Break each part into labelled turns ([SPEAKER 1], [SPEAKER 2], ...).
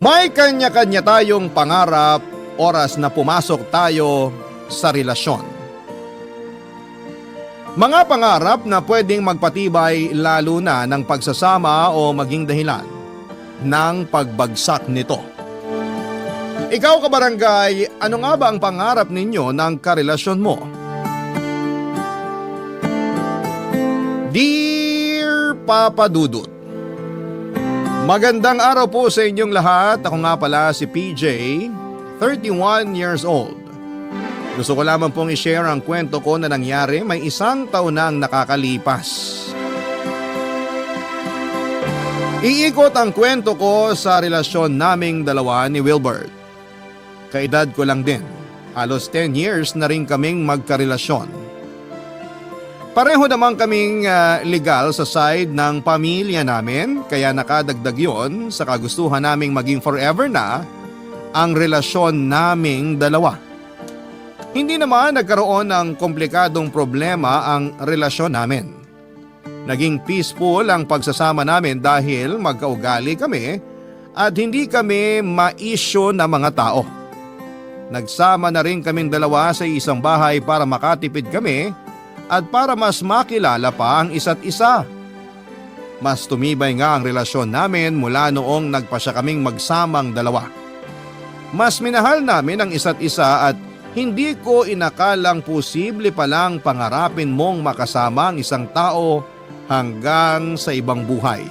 [SPEAKER 1] May kanya-kanya tayong pangarap oras na pumasok tayo sa relasyon. Mga pangarap na pwedeng magpatibay lalo na ng pagsasama o maging dahilan ng pagbagsak nito. Ikaw kabarangay, ano nga ba ang pangarap ninyo ng karelasyon mo? Dear Papa Dudut, magandang araw po sa inyong lahat. Ako nga pala si PJ, 31 years old. Gusto ko lamang pong i-share ang kwento ko na nangyari may 1 taon nang nakakalipas. Iikot ang kwento ko sa relasyon naming dalawa ni Wilbert. Kaedad ko lang din, halos 10 years na rin kaming magkarelasyon. Pareho naman kaming legal sa side ng pamilya namin, kaya nakadagdag yon sa kagustuhan naming maging forever na ang relasyon naming dalawa. Hindi naman nagkaroon ng komplikadong problema ang relasyon namin. Naging peaceful ang pagsasama namin dahil magkaugali kami at hindi kami ma-issue na mga tao. Nagsama na rin kaming dalawa sa isang bahay para makatipid kami at para mas makilala pa ang isa't isa. Mas tumibay nga ang relasyon namin mula noong nagpasya kaming magsamang dalawa. Mas minahal namin ang isa't isa at hindi ko inakalang posible palang pangarapin mong makasama ang isang tao hanggang sa ibang buhay.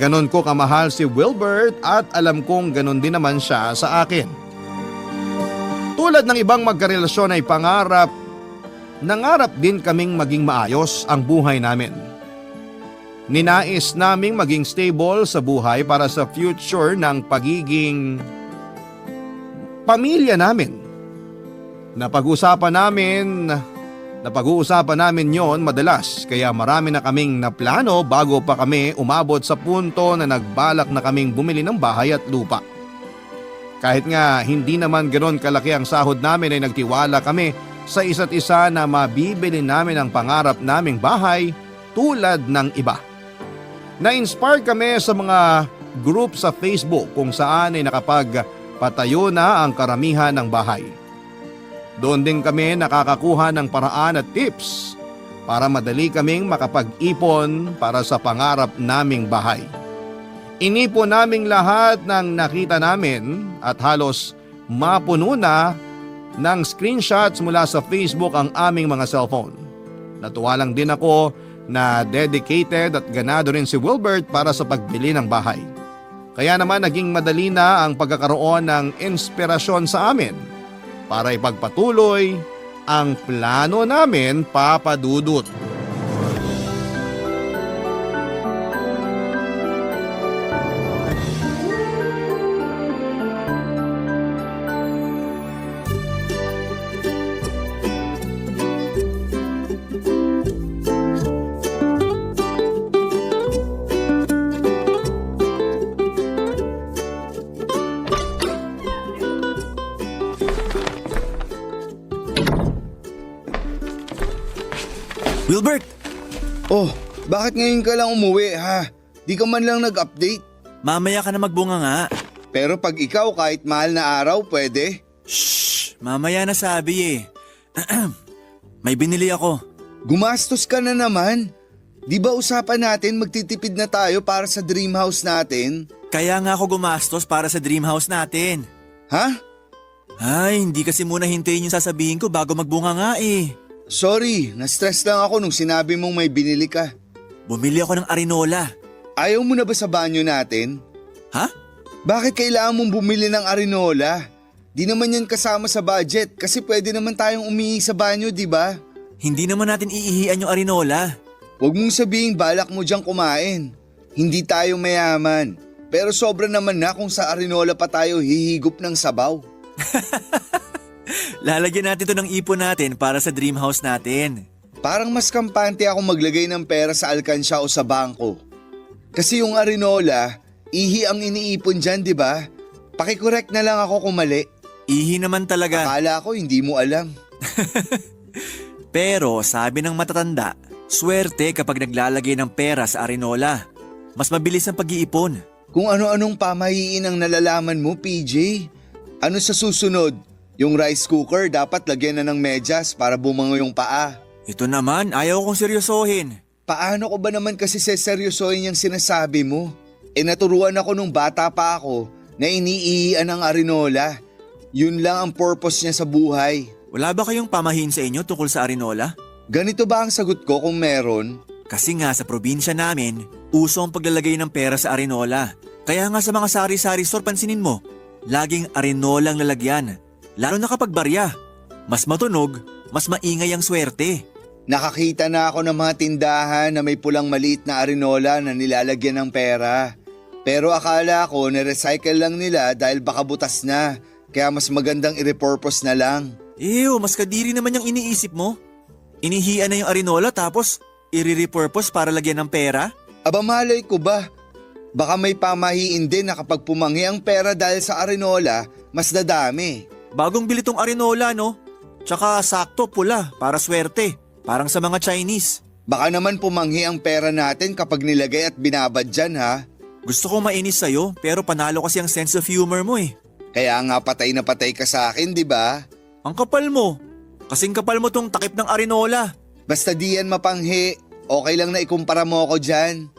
[SPEAKER 1] Ganon ko kamahal si Wilbert at alam kong ganon din naman siya sa akin. Tulad ng ibang magkarelasyon ay nangarap din kaming maging maayos ang buhay namin. Ninais naming maging stable sa buhay para sa future ng pagiging pamilya namin. Napag-uusapan namin yon madalas kaya marami na kaming naplano bago pa kami umabot sa punto na nagbalak na kaming bumili ng bahay at lupa. Kahit nga hindi naman ganoon kalaki ang sahod namin ay nagtiwala kami sa isa't isa na mabibili namin ang pangarap naming bahay tulad ng iba. Na-inspire kami sa mga group sa Facebook kung saan ay nakapagpatayo na ang karamihan ng bahay. Doon din kami nakakakuha ng paraan at tips para madali kaming makapag-ipon para sa pangarap naming bahay. Inipon naming lahat ng nakita namin at halos mapuno na ng screenshots mula sa Facebook ang aming mga cellphone. Natuwa lang din ako na dedicated at ganado rin si Wilbert para sa pagbili ng bahay. Kaya naman naging madali na ang pagkakaroon ng inspirasyon sa amin para ipagpatuloy ang plano namin, Papa Dudut.
[SPEAKER 2] Wilbert!
[SPEAKER 3] Oh, bakit ngayon ka lang umuwi ha? Di ka man lang nag-update.
[SPEAKER 2] Mamaya ka na magbunga nga.
[SPEAKER 3] Pero pag ikaw kahit mahal na araw, pwede.
[SPEAKER 2] Shhh! Mamaya na sabi eh. May binili ako.
[SPEAKER 3] Gumastos ka na naman. Di ba usapan natin magtitipid na tayo para sa dream house natin?
[SPEAKER 2] Kaya nga ako gumastos para sa dream house natin.
[SPEAKER 3] Ha?
[SPEAKER 2] Ay, hindi kasi muna hintayin yung sasabihin ko bago magbunga nga eh.
[SPEAKER 3] Sorry, na-stress lang ako nung sinabi mong may binili ka.
[SPEAKER 2] Bumili ako ng arinola.
[SPEAKER 3] Ayaw mo na ba sa banyo natin?
[SPEAKER 2] Ha?
[SPEAKER 3] Bakit kailangan mong bumili ng arinola? Di naman yan kasama sa budget kasi pwede naman tayong umihi sa banyo, di ba?
[SPEAKER 2] Hindi naman natin iihian yung arinola.
[SPEAKER 3] Huwag mong sabihin balak mo diyang kumain. Hindi tayo mayaman. Pero sobra naman na kung sa arinola pa tayo hihigop ng sabaw.
[SPEAKER 2] Lalagyan natin to ng ipon natin para sa dream house natin.
[SPEAKER 3] Parang mas kampante ako maglagay ng pera sa alkansya o sa bangko. Kasi yung arinola, ihi ang iniipon dyan, di ba? Pakicorrect na lang ako kung mali.
[SPEAKER 2] Ihi naman talaga.
[SPEAKER 3] Akala ko hindi mo alam.
[SPEAKER 2] Pero sabi ng matatanda, swerte kapag naglalagay ng pera sa arinola. Mas mabilis ang pag-iipon.
[SPEAKER 3] Kung ano-anong pamahiin ang nalalaman mo, PJ. Ano sa susunod? Yung rice cooker dapat lagyan na ng medyas para bumango yung paa.
[SPEAKER 2] Ito naman, ayaw kong seryosohin.
[SPEAKER 3] Paano ko ba naman kasi seseryosohin yung sinasabi mo? Naturuan ako nung bata pa ako na iniihian ng arinola. Yun lang ang purpose niya sa buhay.
[SPEAKER 2] Wala ba kayong pamahiin sa inyo tungkol sa arinola?
[SPEAKER 3] Ganito ba ang sagot ko kung meron?
[SPEAKER 2] Kasi nga sa probinsya namin, uso ang paglalagay ng pera sa arinola. Kaya nga sa mga sari-sari store pansinin mo, laging arinolang lalagyan. Lalo na kapag barya. Mas matunog, mas maingay ang swerte.
[SPEAKER 3] Nakakita na ako ng mga tindahan na may pulang maliit na arinola na nilalagyan ng pera. Pero akala ko na-recycle lang nila dahil baka butas na. Kaya mas magandang i-repurpose na lang.
[SPEAKER 2] Ew, mas kadiri naman yung iniisip mo. Inihian na yung arinola tapos i-repurpose para lagyan ng pera?
[SPEAKER 3] Aba malay ko ba? Baka may pamahiin din na kapag pumanghi ang pera dahil sa arinola, mas dadami.
[SPEAKER 2] Bagong bili tong arinola, no? Tsaka sakto pula para swerte. Parang sa mga Chinese.
[SPEAKER 3] Baka naman pumanghi ang pera natin kapag nilagay at binabad dyan ha.
[SPEAKER 2] Gusto ko mainis sa'yo pero panalo kasi ang sense of humor mo eh.
[SPEAKER 3] Kaya nga patay na patay ka sa akin, di ba?
[SPEAKER 2] Ang kapal mo. Kasing kapal mo tong takip ng arinola.
[SPEAKER 3] Basta di yan mapanghi. Okay lang na ikumpara mo ako dyan.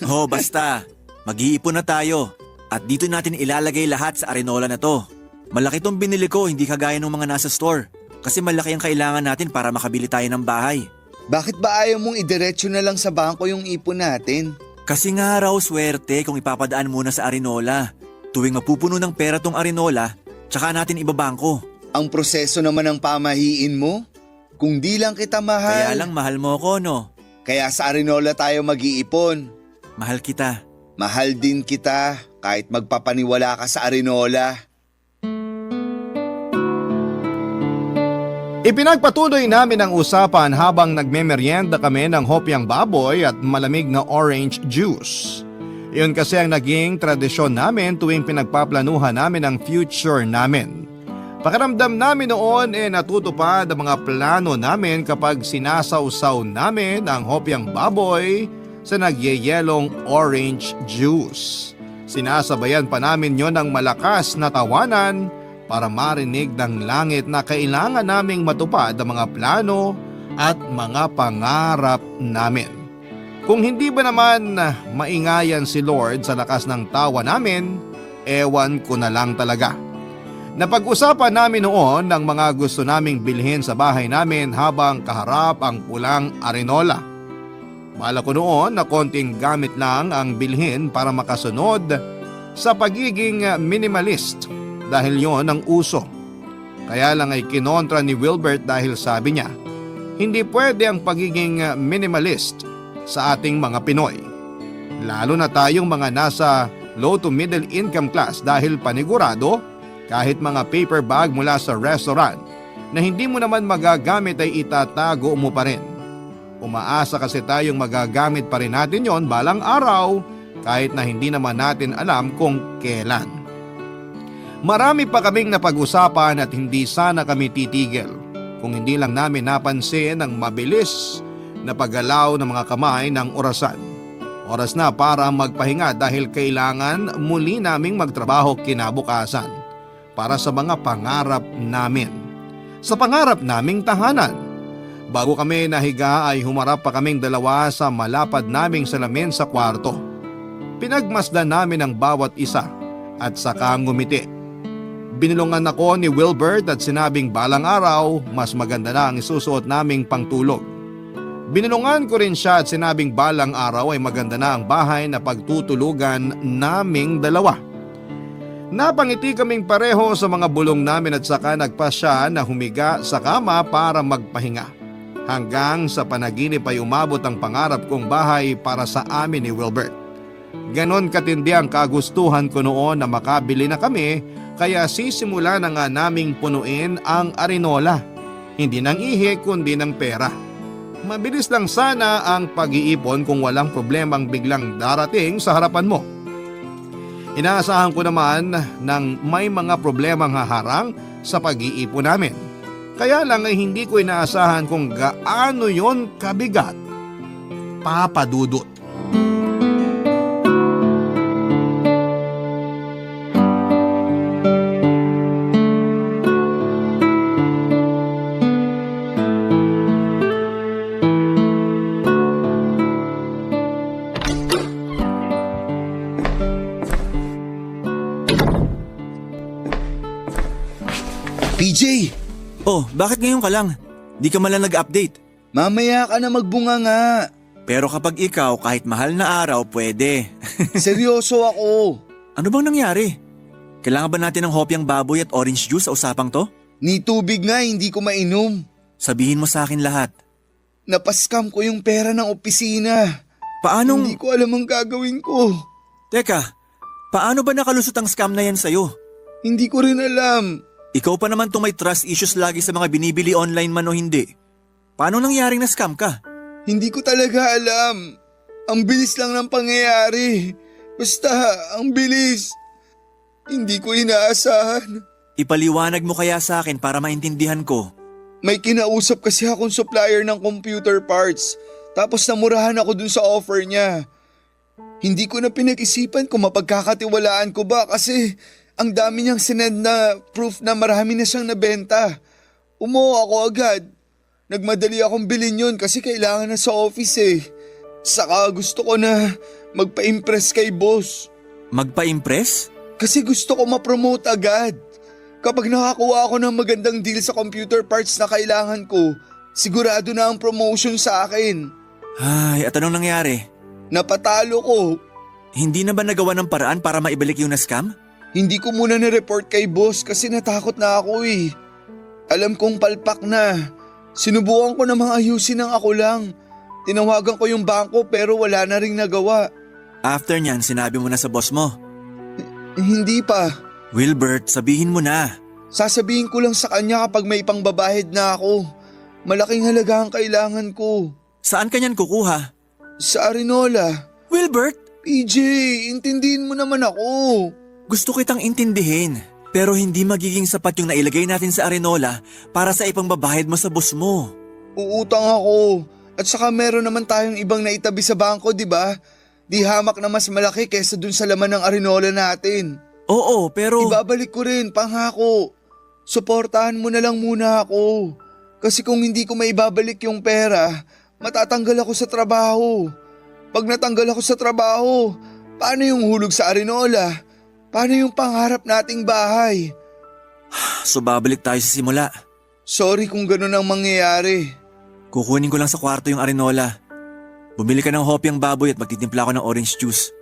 [SPEAKER 2] Oh, basta. Mag-iipon na tayo. At dito natin ilalagay lahat sa arinola na to. Malaki tong binili ko, hindi kagaya ng mga nasa store. Kasi malaki ang kailangan natin para makabili tayo ng bahay.
[SPEAKER 3] Bakit ba ayaw mong idiretso na lang sa bangko yung ipon natin?
[SPEAKER 2] Kasi nga raw swerte kung ipapadaan muna sa arinola. Tuwing mapupuno ng pera tong arinola, tsaka natin ibabangko.
[SPEAKER 3] Ang proseso naman ng pamahiin mo? Kung di lang kita mahal.
[SPEAKER 2] Kaya lang mahal mo ko, no?
[SPEAKER 3] Kaya sa arinola tayo mag-iipon.
[SPEAKER 2] Mahal kita.
[SPEAKER 3] Mahal din kita kahit magpapaniwala ka sa arinola.
[SPEAKER 1] Ipinagpatuloy namin ang usapan habang nagmemeryenda kami ng hopyang baboy at malamig na orange juice. Iyon kasi ang naging tradisyon namin tuwing pinagpaplanuhan namin ang future namin. Pakiramdam namin noon natutupad ang mga plano namin kapag sinasawsaw namin ang hopyang baboy sa nagyeyelong orange juice. Sinasabayan pa namin yon ng malakas na tawanan para marinig ng langit na kailangan naming matupad ang mga plano at mga pangarap namin. Kung hindi ba naman maingayan si Lord sa lakas ng tawa namin, ewan ko na lang talaga. Napag-usapan namin noon ng mga gusto naming bilhin sa bahay namin habang kaharap ang pulang arinola. Bala ko noon na konting gamit lang ang bilhin para makasunod sa pagiging minimalist. Dahil yon ang uso. Kaya lang ay kinontra ni Wilbert dahil sabi niya, hindi pwede ang pagiging minimalist sa ating mga Pinoy. Lalo na tayong mga nasa low to middle income class dahil panigurado kahit mga paper bag mula sa restaurant na hindi mo naman magagamit ay itatago mo pa rin. Umaasa kasi tayong magagamit pa rin natin yon balang araw kahit na hindi naman natin alam kung kailan. Marami pa kaming napag-usapan at hindi sana kami titigil kung hindi lang namin napansin ang mabilis na paggalaw ng mga kamay ng orasan. Oras na para magpahinga dahil kailangan muli naming magtrabaho kinabukasan para sa mga pangarap namin. Sa pangarap naming tahanan. Bago kami nahiga ay humarap pa kaming dalawa sa malapad naming salamin sa kwarto. Pinagmasdan namin ang bawat isa at saka ngumiti. Binulungan ako ni Wilbert at sinabing balang araw mas maganda na ang isusuot naming pangtulog. Binulungan ko rin siya at sinabing balang araw ay maganda na ang bahay na pagtutulugan naming dalawa. Napangiti kaming pareho sa mga bulong namin at saka nagpasya na humiga sa kama para magpahinga. Hanggang sa panaginip ay umabot ang pangarap kong bahay para sa amin ni Wilbert. Ganon katindi ang kagustuhan ko noon na makabili na kami. Kaya sisimula na nga naming punuin ang arinola. Hindi ng ihi kundi ng pera. Mabilis lang sana ang pag-iipon kung walang problemang biglang darating sa harapan mo. Inaasahan ko naman ng may mga problemang haharang sa pag-iipon namin. Kaya lang ay hindi ko inaasahan kung gaano yon kabigat. Papa Dudut.
[SPEAKER 3] PJ,
[SPEAKER 2] Oh, bakit ngayon ka lang? Di ka man lang nag-update.
[SPEAKER 3] mamaya ka na magbunga nga.
[SPEAKER 2] Pero kapag ikaw kahit mahal na araw, pwede.
[SPEAKER 3] Seryoso ako.
[SPEAKER 2] Ano bang nangyari? Kailangan ba natin ng hopyang baboy at orange juice sa usapang to?
[SPEAKER 3] Ni tubig nga hindi ko mainom.
[SPEAKER 2] Sabihin mo sa akin lahat.
[SPEAKER 3] Napaskam ko yung pera ng opisina.
[SPEAKER 2] Paanong…
[SPEAKER 3] Hindi ko alam ang gagawin ko.
[SPEAKER 2] Teka, paano ba nakalusot ang scam na yan sa'yo?
[SPEAKER 3] Hindi ko rin alam.
[SPEAKER 2] Ikaw pa naman may trust issues lagi sa mga binibili online man o hindi. Paano nangyaring na scam ka?
[SPEAKER 3] Hindi ko talaga alam. Ang bilis lang ng pangyayari. Basta, ang bilis. Hindi ko inaasahan.
[SPEAKER 2] Ipaliwanag mo kaya sa akin para maintindihan ko.
[SPEAKER 3] May kinausap kasi akong supplier ng computer parts. Tapos namurahan ako dun sa offer niya. Hindi ko na pinag-isipan kung mapagkakatiwalaan ko ba kasi ang dami niyang sinend na proof na marami na siyang nabenta. Umuo ako agad. Nagmadali akong bilhin yun kasi kailangan na sa office eh. Saka gusto ko na magpa-impress kay boss.
[SPEAKER 2] Magpa-impress?
[SPEAKER 3] Kasi gusto ko ma-promote agad. Kapag nakakuha ako ng magandang deal sa computer parts na kailangan ko, sigurado na ang promotion sa akin.
[SPEAKER 2] Ay, at anong nangyari?
[SPEAKER 3] Napatalo ko.
[SPEAKER 2] Hindi na ba nagawa ng paraan para maibalik yung na-scam?
[SPEAKER 3] Hindi ko muna na-report kay boss kasi natakot na ako eh. Alam kong palpak na. Sinubukan ko namang ayusin ng ako lang. Tinawagan ko yung bangko pero wala na ring nagawa.
[SPEAKER 2] After nyan, sinabi mo na sa boss mo.
[SPEAKER 3] Hindi pa.
[SPEAKER 2] Wilbert, sabihin mo na.
[SPEAKER 3] Sasabihin ko lang sa kanya kapag may pangbabahid na ako. Malaking halaga ang kailangan ko.
[SPEAKER 2] Saan ka nyan kukuha?
[SPEAKER 3] Sa Arinola.
[SPEAKER 2] Wilbert,
[SPEAKER 3] PJ, intindihin mo naman ako.
[SPEAKER 2] gusto kitang intindihin. Pero hindi magiging sapat yung nailagay natin sa Arenola para sa ipangbabahid mo sa boss mo.
[SPEAKER 3] Uutang ako. At saka meron naman tayong ibang naitabi sa bangko, di ba? Di hamak na mas malaki kesa dun sa laman ng Arinola natin.
[SPEAKER 2] Oo, pero…
[SPEAKER 3] Ibabalik ko rin, pangako. Suportahan mo na lang muna ako. Kasi kung hindi ko maibabalik yung pera, matatanggal ako sa trabaho. Pag natanggal ako sa trabaho, paano yung hulog sa Arinola? Paano yung pangarap nating bahay?
[SPEAKER 2] So babalik tayo sa simula.
[SPEAKER 3] Sorry kung ganun ang mangyayari.
[SPEAKER 2] Kukunin ko lang sa kwarto yung Arenola. Bumili ka ng hopyang baboy at magtitimpla ko ng orange juice.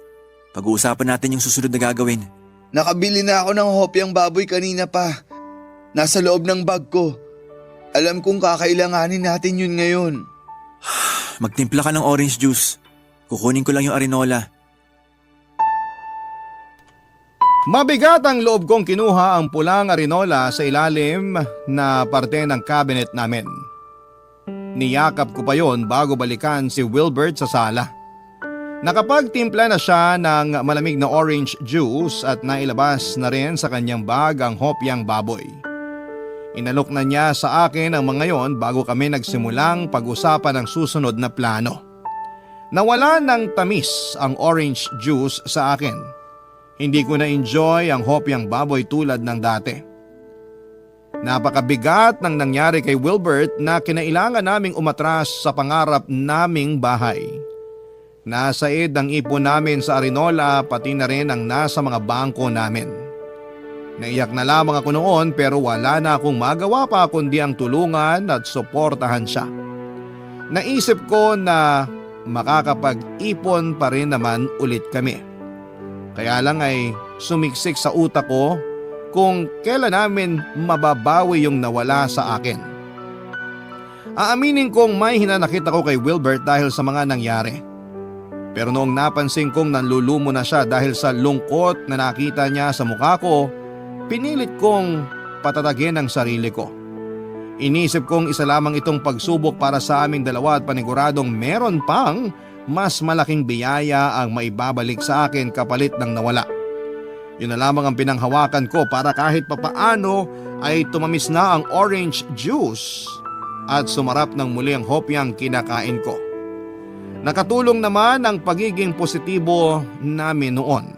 [SPEAKER 2] Pag-uusapan natin yung susunod na gagawin.
[SPEAKER 3] Nakabili na ako ng hopyang baboy kanina pa. Nasa loob ng bag ko. Alam kong kakailanganin natin yun ngayon.
[SPEAKER 2] Magtimpla ka ng orange juice. Kukunin ko lang yung Arenola.
[SPEAKER 1] Mabigat ang loob kong kinuha ang pulang Arinola sa ilalim na parte ng cabinet namin. Niyakap ko pa yon bago balikan si Wilbert sa sala. Nakapagtimpla na siya ng malamig na orange juice at nailabas na rin sa kanyang bag ang hopyang baboy. Inalok na niya sa akin ang mga yon bago kami nagsimulang pag-usapan ang susunod na plano. Nawala ng tamis ang orange juice sa akin. Hindi ko na-enjoy ang hopyang baboy tulad ng dati. Napakabigat ng nangyari kay Wilbert na kinailangan naming umatras sa pangarap naming bahay. Nasaid ang ipon namin sa Arinola pati na rin ang nasa mga bangko namin. Naiyak na lamang ako noon pero wala na akong magawa pa kundi ang tulungan at suportahan siya. Naisip ko na makakapag-ipon pa rin naman ulit kami. Kaya lang ay sumiksik sa utak ko kung kailan namin mababawi yung nawala sa akin. Aaminin kong may hinanakit ako kay Wilbert dahil sa mga nangyari. Pero noong napansin kong nanlulumo na siya dahil sa lungkot na nakita niya sa mukha ko, pinilit kong patatagin ang sarili ko. Inisip kong isa lamang itong pagsubok para sa aming dalawa at paniguradong meron pang mas malaking biyaya ang maibabalik sa akin kapalit ng nawala. Yun na lamang ang pinanghawakan ko para kahit papaano ay tumamis na ang orange juice at sumarap ng muli ang hopyang kinakain ko. Nakatulong naman ang pagiging positibo namin noon.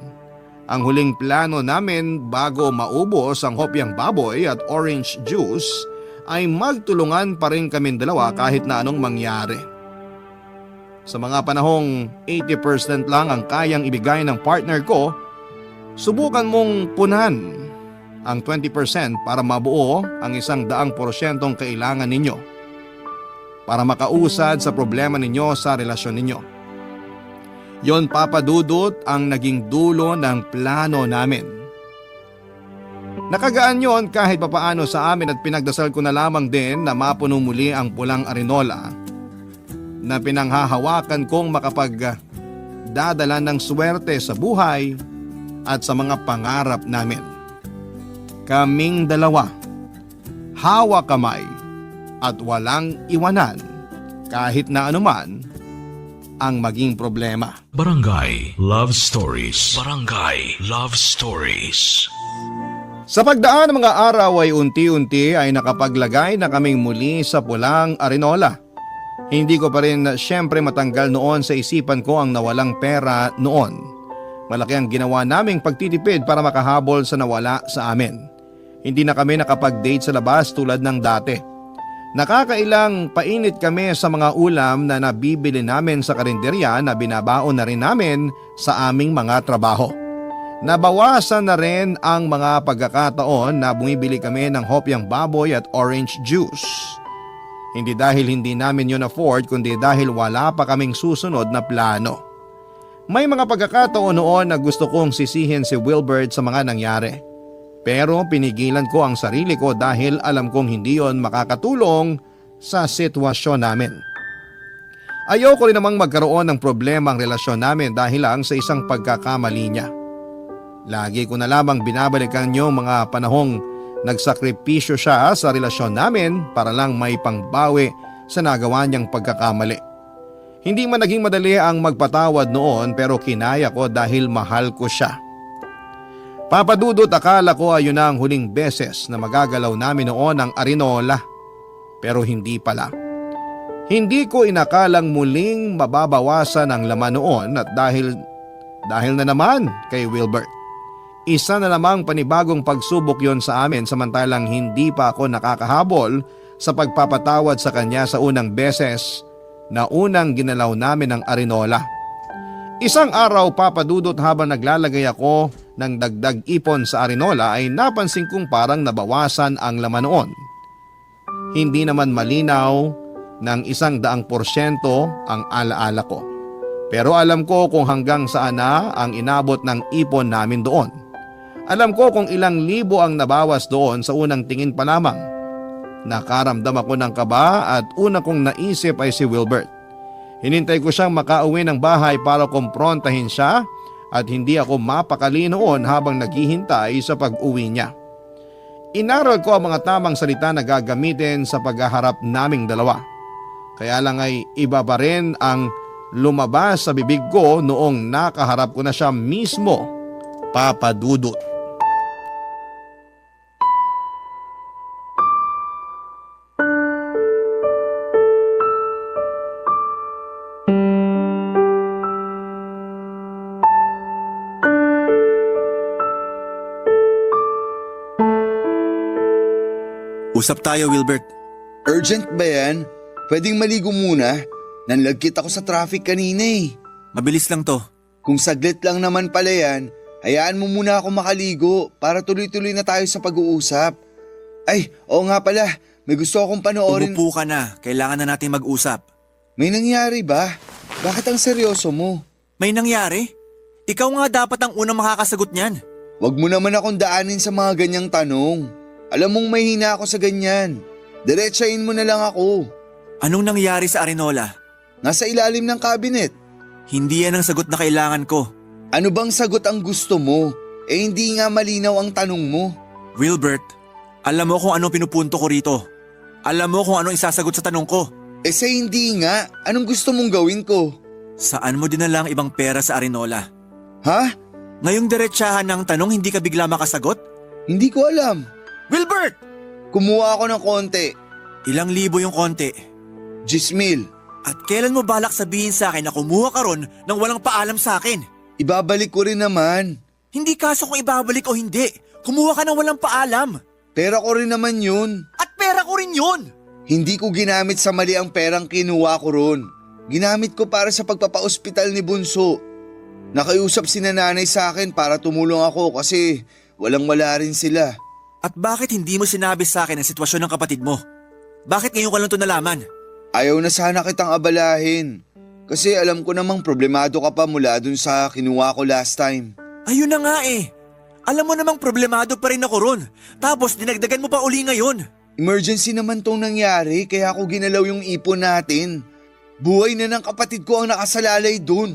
[SPEAKER 1] Ang huling plano namin bago maubos ang hopyang baboy at orange juice ay magtulungan pa rin kaming dalawa kahit na anong mangyari. Sa mga panahong 80% lang ang kayang ibigay ng partner ko, subukan mong punan ang 20% para mabuo ang 100% kailangan ninyo para makausad sa problema ninyo sa relasyon ninyo. Yon, Papa Dudut, ang naging dulo ng plano namin. Nakagaan yon kahit papaano sa amin at pinagdasal ko na lamang din na mapuno muli ang pulang arinola na pinanghahawakan kong makapagdadala ng swerte sa buhay at sa mga pangarap namin. Kaming dalawa, hawak kamay at walang iwanan kahit na anuman ang maging problema.
[SPEAKER 4] Barangay Love Stories. Barangay Love Stories.
[SPEAKER 1] Sa pagdaan ng mga araw ay unti-unti ay nakapaglagay na kaming muli sa pulang arinola. Hindi ko pa rin siyempre matanggal noon sa isipan ko ang nawalang pera noon. Malaki ang ginawa naming pagtitipid para makahabol sa nawala sa amin. Hindi na kami nakapag-date sa labas tulad ng dati. Nakakailang painit kami sa mga ulam na nabibili namin sa karinderya na binabaon na rin namin sa aming mga trabaho. Nabawasan na rin ang mga pagkakataon na bumibili kami ng hopyang baboy at orange juice. Hindi dahil hindi namin yun afford kundi dahil wala pa kaming susunod na plano. May mga pagkakataon noon na gusto kong sisihin si Wilbert sa mga nangyari. Pero pinigilan ko ang sarili ko dahil alam kong hindi yon makakatulong sa sitwasyon namin. Ayoko rin namang magkaroon ng problema ang relasyon namin dahil lang sa isang pagkakamali niya. Lagi ko na lamang binabalikan yung mga panahong nagsakripisyo siya sa relasyon namin para lang may pangbawi sa nagawa niyang pagkakamali. Hindi man naging madali ang magpatawad noon pero kinaya ko dahil mahal ko siya. Papa Dudut, akala ko ayun na ang huling beses na magagalaw namin noon ang arinola. Pero hindi pala. Hindi ko inakalang muling mababawasan ang laman noon at dahil na naman kay Wilbert. Isa na namang panibagong pagsubok yon sa amin samantalang hindi pa ako nakakahabol sa pagpapatawad sa kanya sa unang beses na unang ginalaw namin ang arinola. Isang araw, Papa Dudut, habang naglalagay ako ng dagdag ipon sa arinola ay napansin kong parang nabawasan ang laman noon. Hindi naman malinaw ng 100% ang alaala ko. Pero alam ko kung hanggang saan na ang inabot ng ipon namin doon. Alam ko kung ilang libo ang nabawas doon sa unang tingin pa lamang. Nakaramdam ako ng kaba at una kong naisip ay si Wilbert. Hinintay ko siyang makauwi ng bahay para kumprontahin siya at hindi ako mapakali noon habang naghihintay sa pag-uwi niya. Inaral ko ang mga tamang salita na gagamitin sa paghaharap naming dalawa. Kaya lang ay iba pa rin ang lumabas sa bibig ko noong nakaharap ko na siya mismo, Papa Dudut.
[SPEAKER 2] Usap tayo, Wilbert.
[SPEAKER 3] Urgent ba yan? Pwedeng maligo muna? Nanlagkit ako sa traffic kanina eh.
[SPEAKER 2] Mabilis lang to.
[SPEAKER 3] Kung saglit lang naman pala yan, hayaan mo muna ako makaligo para tuloy-tuloy na tayo sa pag-uusap. Ay, oo nga pala, may gusto akong panoorin.
[SPEAKER 2] Umupo ka na, kailangan na natin mag-usap.
[SPEAKER 3] May nangyari ba? Bakit ang seryoso mo?
[SPEAKER 2] May nangyari? Ikaw nga dapat ang unang makakasagot niyan.
[SPEAKER 3] Wag mo naman akong daanin sa mga ganyang tanong. Alam mong mahina ako sa ganyan. Diretsahin mo na lang ako.
[SPEAKER 2] Anong nangyari sa arinola?
[SPEAKER 3] Nasa ilalim ng cabinet.
[SPEAKER 2] Hindi yan ang sagot na kailangan ko.
[SPEAKER 3] Ano bang sagot ang gusto mo? Hindi nga malinaw ang tanong mo.
[SPEAKER 2] Wilbert, alam mo kung anong pinupunto ko rito. Alam mo kung anong isasagot sa tanong ko.
[SPEAKER 3] Sa hindi nga, anong gusto mong gawin ko?
[SPEAKER 2] Saan mo dinala ang ibang pera sa arinola?
[SPEAKER 3] Ha?
[SPEAKER 2] Ngayong diretsahan ng tanong hindi ka bigla makasagot?
[SPEAKER 3] Hindi ko alam.
[SPEAKER 2] Wilbert!
[SPEAKER 3] Kumuha ako ng konti.
[SPEAKER 2] Ilang libo yung konti?
[SPEAKER 3] 10,000.
[SPEAKER 2] At kailan mo balak sabihin sa akin na kumuha ka ron nang walang paalam sa akin?
[SPEAKER 3] Ibabalik ko rin naman.
[SPEAKER 2] Hindi kaso kung ibabalik o hindi. Kumuha ka nang walang paalam.
[SPEAKER 3] Pera ko rin naman yun.
[SPEAKER 2] At pera ko rin yun!
[SPEAKER 3] Hindi ko ginamit sa mali ang perang kinuha ko ron. Ginamit ko para sa pagpapa-ospital ni Bunso. Nakiusap si nanay sa akin para tumulong ako kasi walang-wala rin sila.
[SPEAKER 2] At bakit hindi mo sinabi sa akin ang sitwasyon ng kapatid mo? Bakit ngayon ka lang ito nalaman?
[SPEAKER 3] Ayaw na sana kitang abalahin. Kasi alam ko namang problemado ka pa mula dun sa kinuha ko last time.
[SPEAKER 2] Ayun na nga eh. Alam mo namang problemado pa rin ako ron. Tapos dinagdagan mo pa uli ngayon.
[SPEAKER 3] Emergency naman tong nangyari kaya ako ginalaw yung ipon natin. Buhay na ng kapatid ko ang nakasalalay dun.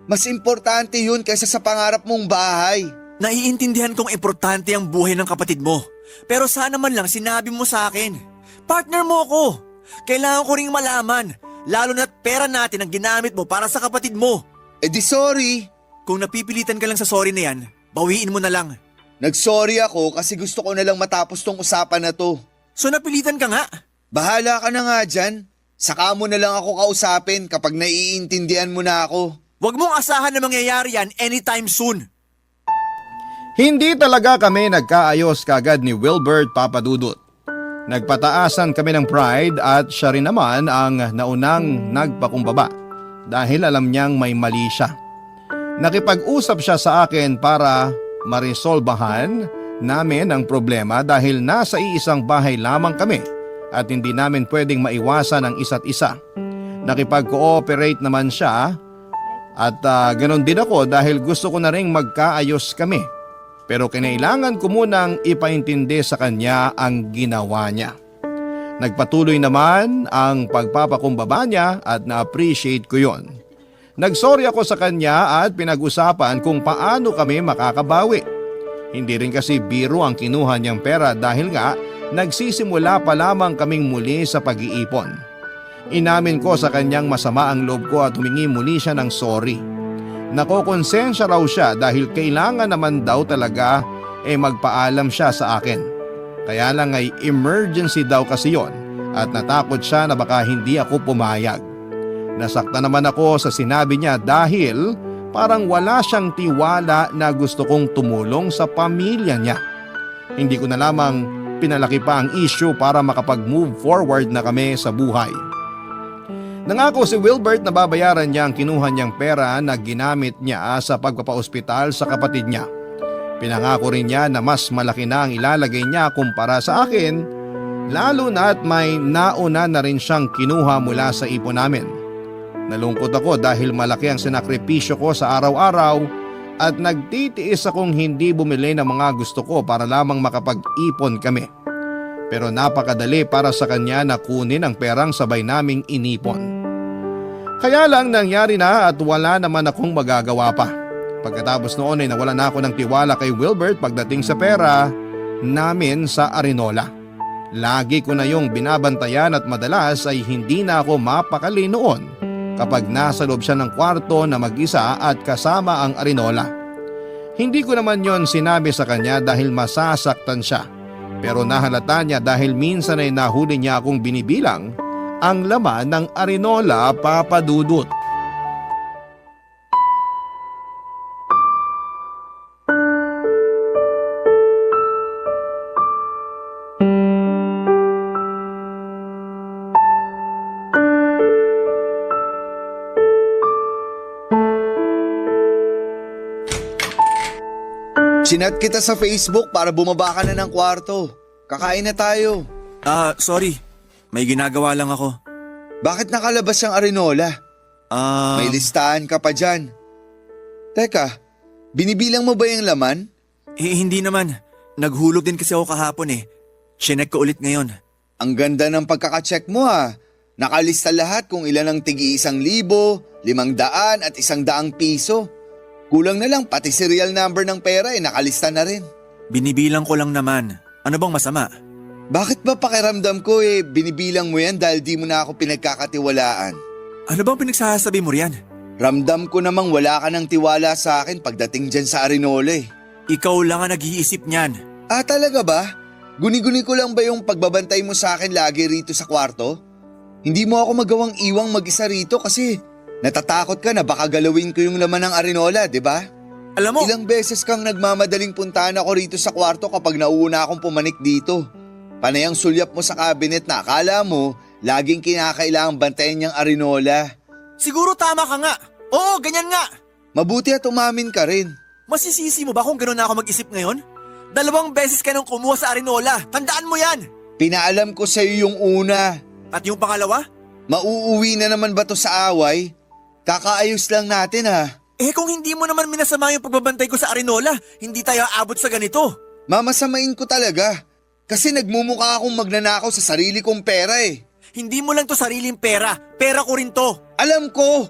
[SPEAKER 3] Mas importante yun kaysa sa pangarap mong bahay.
[SPEAKER 2] Naiintindihan kong importante ang buhay ng kapatid mo. Pero sana man lang sinabi mo sa akin. Partner mo ako. Kailangan ko ring malaman. Lalo na't pera natin ang ginamit mo para sa kapatid mo.
[SPEAKER 3] Eh di sorry.
[SPEAKER 2] Kung napipilitan ka lang sa sorry na yan, bawiin mo na lang.
[SPEAKER 3] Nagsorry ako kasi gusto ko na lang matapos tong usapan na to.
[SPEAKER 2] So napilitan ka nga?
[SPEAKER 3] Bahala ka na nga dyan. Saka mo na lang ako kausapin kapag naiintindihan mo na ako.
[SPEAKER 2] Huwag mong asahan na mangyayari yan anytime soon.
[SPEAKER 1] Hindi talaga kami nagkaayos kagad ni Wilbert Papadudut. Nagpataasan kami ng pride at siya rin naman ang naunang nagpakumbaba dahil alam niyang may mali siya. Nakipag-usap siya sa akin para maresolbahan namin ang problema dahil nasa iisang bahay lamang kami at hindi namin pwedeng maiwasan ang isa't isa. Nakipag-cooperate naman siya at ganon din ako dahil gusto ko na ring magkaayos kami. Pero kinailangan ko munang ipaintindi sa kanya ang ginawa niya. Nagpatuloy naman ang pagpapakumbaba niya at na-appreciate ko yon. Nagsorry ako sa kanya at pinag-usapan kung paano kami makakabawi. Hindi rin kasi biro ang kinuha niyang pera dahil nga nagsisimula pa lamang kaming muli sa pag-iipon. Inamin ko sa kanyang masama ang loob ko at humingi muli siya ng sorry. Nakokonsensya raw siya dahil kailangan naman daw talaga magpaalam siya sa akin. Kaya lang ay emergency daw kasi yon at natakot siya na baka hindi ako pumayag. Nasaktan naman ako sa sinabi niya dahil parang wala siyang tiwala na gusto kong tumulong sa pamilya niya. Hindi ko na lamang pinalaki pa ang issue para makapag-move forward na kami sa buhay. Nangako si Wilbert na babayaran niya ang kinuha niyang pera na ginamit niya sa pagpapaospital sa kapatid niya. Pinangako rin niya na mas malaki na ang ilalagay niya kumpara sa akin, lalo na at may nauna na rin siyang kinuha mula sa ipon namin. Nalungkot ako dahil malaki ang sinakripisyo ko sa araw-araw at nagtitiis akong hindi bumili ng mga gusto ko para lamang makapag-ipon kami. Pero napakadali para sa kanya na kunin ang perang sabay naming inipon. Kaya lang nangyari na at wala naman akong magagawa pa. Pagkatapos noon ay nawala na ako ng tiwala kay Wilbert pagdating sa pera namin sa Arinola. Lagi ko na yung binabantayan at madalas ay hindi na ako mapakali noon kapag nasa loob siya ng kwarto na mag-isa at kasama ang Arinola. Hindi ko naman yon sinabi sa kanya dahil masasaktan siya. Pero nahalata niya dahil minsan ay nahuli niya akong binibilang ang laman ng Arinola, Papadudut.
[SPEAKER 3] Chinat kita sa Facebook para bumaba ka na ng kwarto. Kakain na tayo.
[SPEAKER 2] Sorry. May ginagawa lang ako.
[SPEAKER 3] Bakit nakalabas yung Arinola? May listahan ka pa dyan. Teka, binibilang mo ba yung laman?
[SPEAKER 2] Hindi naman. Naghulog din kasi ako kahapon eh. Chinek ko ulit ngayon.
[SPEAKER 3] Ang ganda ng pagkakacheck mo ha. Nakalista lahat kung ilan ang tigi 1,000, 500 at 100 piso. Kulang na lang pati serial number ng pera nakalista na rin.
[SPEAKER 2] Binibilang ko lang naman. Ano bang masama?
[SPEAKER 3] Bakit ba pakiramdam ko binibilang mo yan dahil di mo na ako pinagkakatiwalaan?
[SPEAKER 2] Ano bang pinagsasabi mo riyan?
[SPEAKER 3] Ramdam ko namang wala ka ng tiwala sa akin pagdating dyan sa Arinola
[SPEAKER 2] Ikaw lang ang nag-iisip niyan.
[SPEAKER 3] Talaga ba? Guni-guni ko lang ba yung pagbabantay mo sa akin lagi rito sa kwarto? Hindi mo ako magawang iwang mag-isa rito kasi natatakot ka na baka galawin ko yung laman ng Arinola, di ba?
[SPEAKER 2] Alam mo,
[SPEAKER 3] Ilang beses kang nagmamadaling puntahan ako rito sa kwarto kapag nauuna akong pumanik dito. Panay ang sulyap mo sa cabinet na akala mo laging kinakailangang bantayan niyang Arinola.
[SPEAKER 2] siguro tama ka nga. Oo, ganyan nga.
[SPEAKER 3] Mabuti at umamin ka rin.
[SPEAKER 2] Masisisi mo ba kung gano'n na ako mag-isip ngayon? 2 beses ka nang kumuha sa Arinola. Tandaan mo yan!
[SPEAKER 3] Pinaalam ko sa'yo yung una.
[SPEAKER 2] At yung pangalawa?
[SPEAKER 3] Mauuwi na naman ba to sa away? Kakaayos lang natin ha.
[SPEAKER 2] Eh kung hindi mo naman minasama yung pagbabantay ko sa Arinola, hindi tayo aabot sa ganito.
[SPEAKER 3] Mamasamain ko talaga. Kasi nagmumukha akong magnanakaw sa sarili kong pera eh.
[SPEAKER 2] Hindi mo lang to sariling pera. Pera ko rin to.
[SPEAKER 3] Alam ko.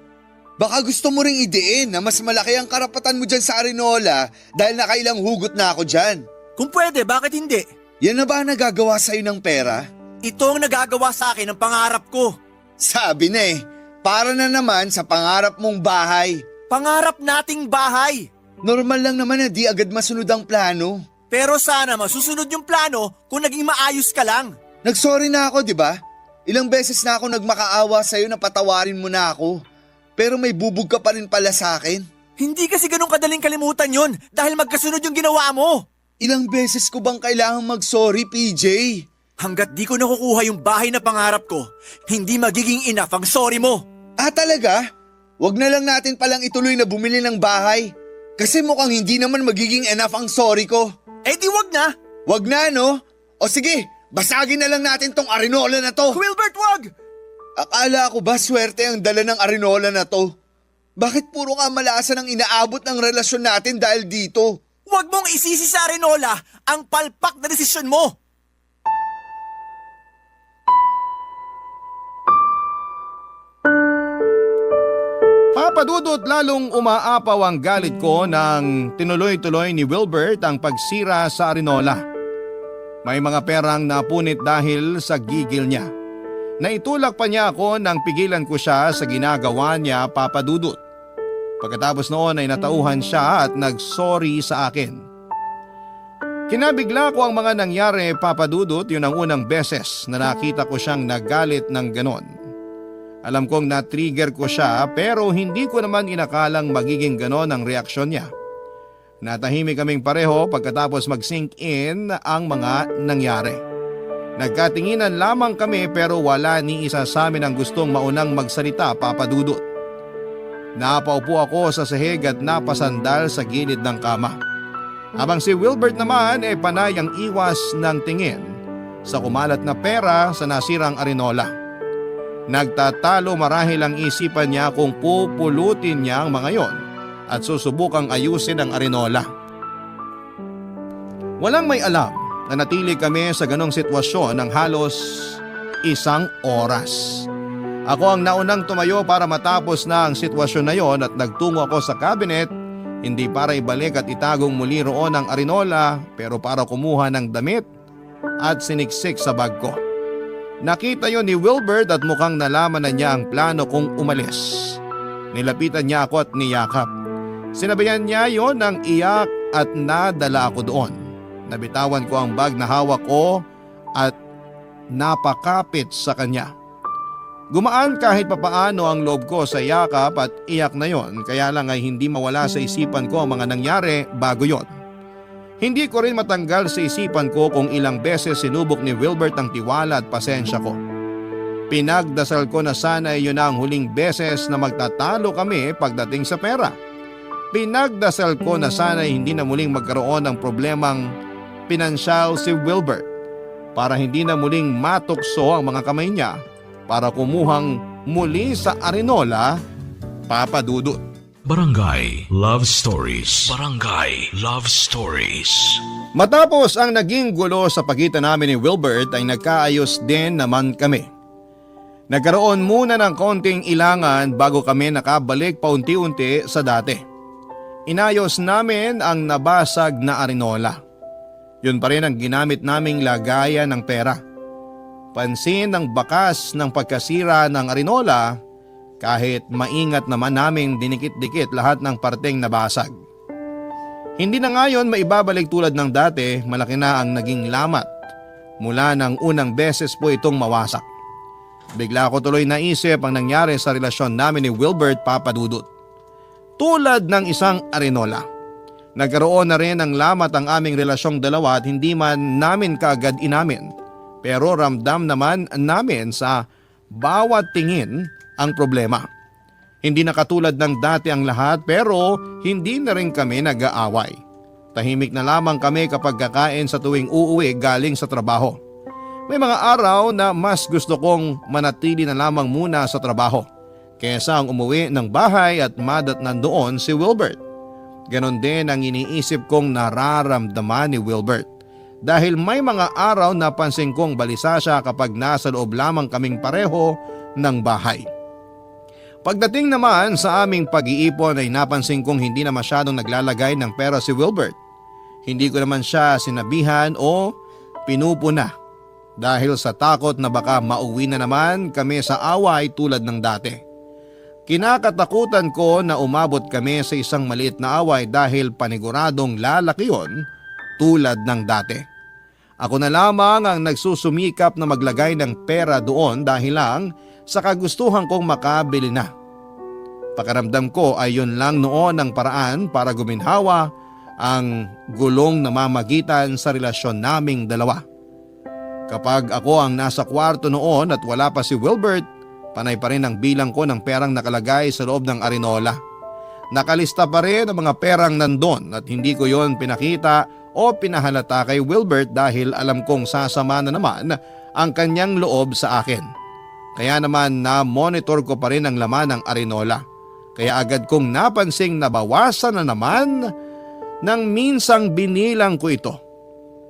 [SPEAKER 3] Baka gusto mo ring idein na mas malaki ang karapatan mo dyan sa Arinola dahil nakailang hugot na ako dyan.
[SPEAKER 2] Kung pwede, bakit hindi?
[SPEAKER 3] Yan na ba ang nagagawa sa'yo ng pera?
[SPEAKER 2] Ito ang nagagawa sa akin ng pangarap ko.
[SPEAKER 3] Sabi na eh, para na naman sa pangarap mong bahay.
[SPEAKER 2] Pangarap nating bahay.
[SPEAKER 3] Normal lang naman na di agad masunod ang plano.
[SPEAKER 2] Pero sana masusunod yung plano kung naging maayos ka lang.
[SPEAKER 3] Nagsorry na ako, di ba? Ilang beses na ako nagmakaawa sa'yo na patawarin mo na ako. Pero may bubog ka pa rin pala sa akin.
[SPEAKER 2] Hindi kasi ganun kadaling kalimutan yun dahil magkasunod yung ginawa mo.
[SPEAKER 3] Ilang beses ko bang kailangang mag-sorry, PJ?
[SPEAKER 2] Hanggat di ko nakukuha yung bahay na pangarap ko, hindi magiging enough ang sorry mo.
[SPEAKER 3] Ah, talaga? Wag na lang natin palang ituloy na bumili ng bahay. Kasi mukhang hindi naman magiging enough ang sorry ko.
[SPEAKER 2] Eh di wag na.
[SPEAKER 3] Wag na, no? O sige, basagin na lang natin tong Arinola na to.
[SPEAKER 2] Wilbert, wag!
[SPEAKER 3] Akala ko ba swerte ang dala ng Arinola na to? Bakit puro kamalasan ang inaabot ng relasyon natin dahil dito?
[SPEAKER 2] Wag mong isisi sa Arinola ang palpak na desisyon mo.
[SPEAKER 1] Papadudot lalong umaapaw ang galit ko nang tinuloy-tuloy ni Wilbert ang pagsira sa Arinola. May mga perang napunit dahil sa gigil niya. Naitulak pa niya ako nang pigilan ko siya sa ginagawa niya, Papadudot. Pagkatapos noon ay natauhan siya at nag-sorry sa akin. Kinabigla ko ang mga nangyari, Papadudot, yun ang unang beses na nakita ko siyang nagalit ng ganon. Alam kong na-trigger ko siya pero hindi ko naman inakalang magiging ganon ang reaksyon niya. Natahimik kaming pareho pagkatapos mag-sink in ang mga nangyari. Nagkatinginan lamang kami pero wala ni isa sa amin ang gustong maunang magsalita, Papadudot. Napaupo ako sa sahig at napasandal sa gilid ng kama. Habang si Wilbert naman ay panay ang iwas ng tingin sa kumalat na pera sa nasirang Arinola. Nagtatalo marahil ang isipan niya kung pupulutin niya ang mga yon at susubukang ayusin ang Arinola. Walang may alam na natili kami sa ganong sitwasyon ng halos 1 oras. Ako ang naunang tumayo para matapos na ang sitwasyon na yon at nagtungo ako sa cabinet, hindi para ibalik at itagong muli roon ang Arinola pero para kumuha ng damit at siniksik sa bag ko. Nakita yon ni Wilbert at mukhang nalaman na niya ang plano kong umalis. Nilapitan niya ako at niyakap. Sinabayan niya yon ng iyak at nadala ako doon. Nabitawan ko ang bag na hawak ko at napakapit sa kanya. Gumaan kahit papaano ang loob ko sa yakap at iyak na yon, kaya lang ay hindi mawala sa isipan ko ang mga nangyari bago yon. Hindi ko rin matanggal sa isipan ko kung ilang beses sinubok ni Wilbert ang tiwala at pasensya ko. Pinagdasal ko na sana yun na ang huling beses na magtatalo kami pagdating sa pera. Pinagdasal ko na sana hindi na muling magkaroon ng problemang pinansyal si Wilbert para hindi na muling matukso ang mga kamay niya para kumuhang muli sa Arinola, Papadudot.
[SPEAKER 4] Barangay Love Stories. Barangay Love Stories.
[SPEAKER 1] Matapos ang naging gulo sa pagitan namin ni Wilbert ay nagkaayos din naman kami. Nagkaroon muna ng konting ilangan bago kami nakabalik paunti-unti sa dati. Inayos namin ang nabasag na Arinola. Yun pa rin ang ginamit naming lagayan ng pera. Pansin ang bakas ng pagkasira ng Arinola kahit maingat naman naming dinikit-dikit lahat ng parteng nabasag. Hindi na ngayon maibabalik tulad ng dati, malaki na ang naging lamat mula ng unang beses po itong mawasak. Bigla ko tuloy naisip ang nangyari sa relasyon namin ni Wilbert, Papadudot. Tulad ng isang Arinola. Nagkaroon na rin ng lamat ang aming relasyong dalawa at hindi man namin kaagad inamin. Pero ramdam naman namin sa bawat tingin ang problema. Hindi na katulad ng dati ang lahat pero hindi na rin kami nag-aaway. Tahimik na lamang kami kapag kakain sa tuwing uuwi galing sa trabaho. May mga araw na mas gusto kong manatili na lamang muna sa trabaho kaysa ang umuwi ng bahay at madatnan doon si Wilbert. Ganon din ang iniisip kong nararamdaman ni Wilbert dahil may mga araw na pansin kong balisa siya kapag nasa loob lamang kaming pareho ng bahay. Pagdating naman sa aming pag-iipon ay napansin kong hindi na masyadong naglalagay ng pera si Wilbert. Hindi ko naman siya sinabihan o pinupuna dahil sa takot na baka mauwi na naman kami sa away tulad ng dati. Kinakatakutan ko na umabot kami sa isang maliit na away dahil paniguradong lalaki yon tulad ng dati. Ako na lamang ang nagsusumikap na maglagay ng pera doon dahil lang sa kagustuhan kong makabili na. Pakiramdam ko ay yun lang noon ang paraan para guminhawa ang gulong na mamagitan sa relasyon naming dalawa. Kapag ako ang nasa kwarto noon at wala pa si Wilbert, panay pa rin ang bilang ko ng perang nakalagay sa loob ng arinola. Nakalista pa rin ang mga perang nandun at hindi ko yon pinakita o pinahalata kay Wilbert dahil alam kong sasama na naman ang kanyang loob sa akin. Kaya naman na-monitor ko pa rin ang laman ng arinola. Kaya agad kong napansing nabawasan na naman nang minsang binilang ko ito.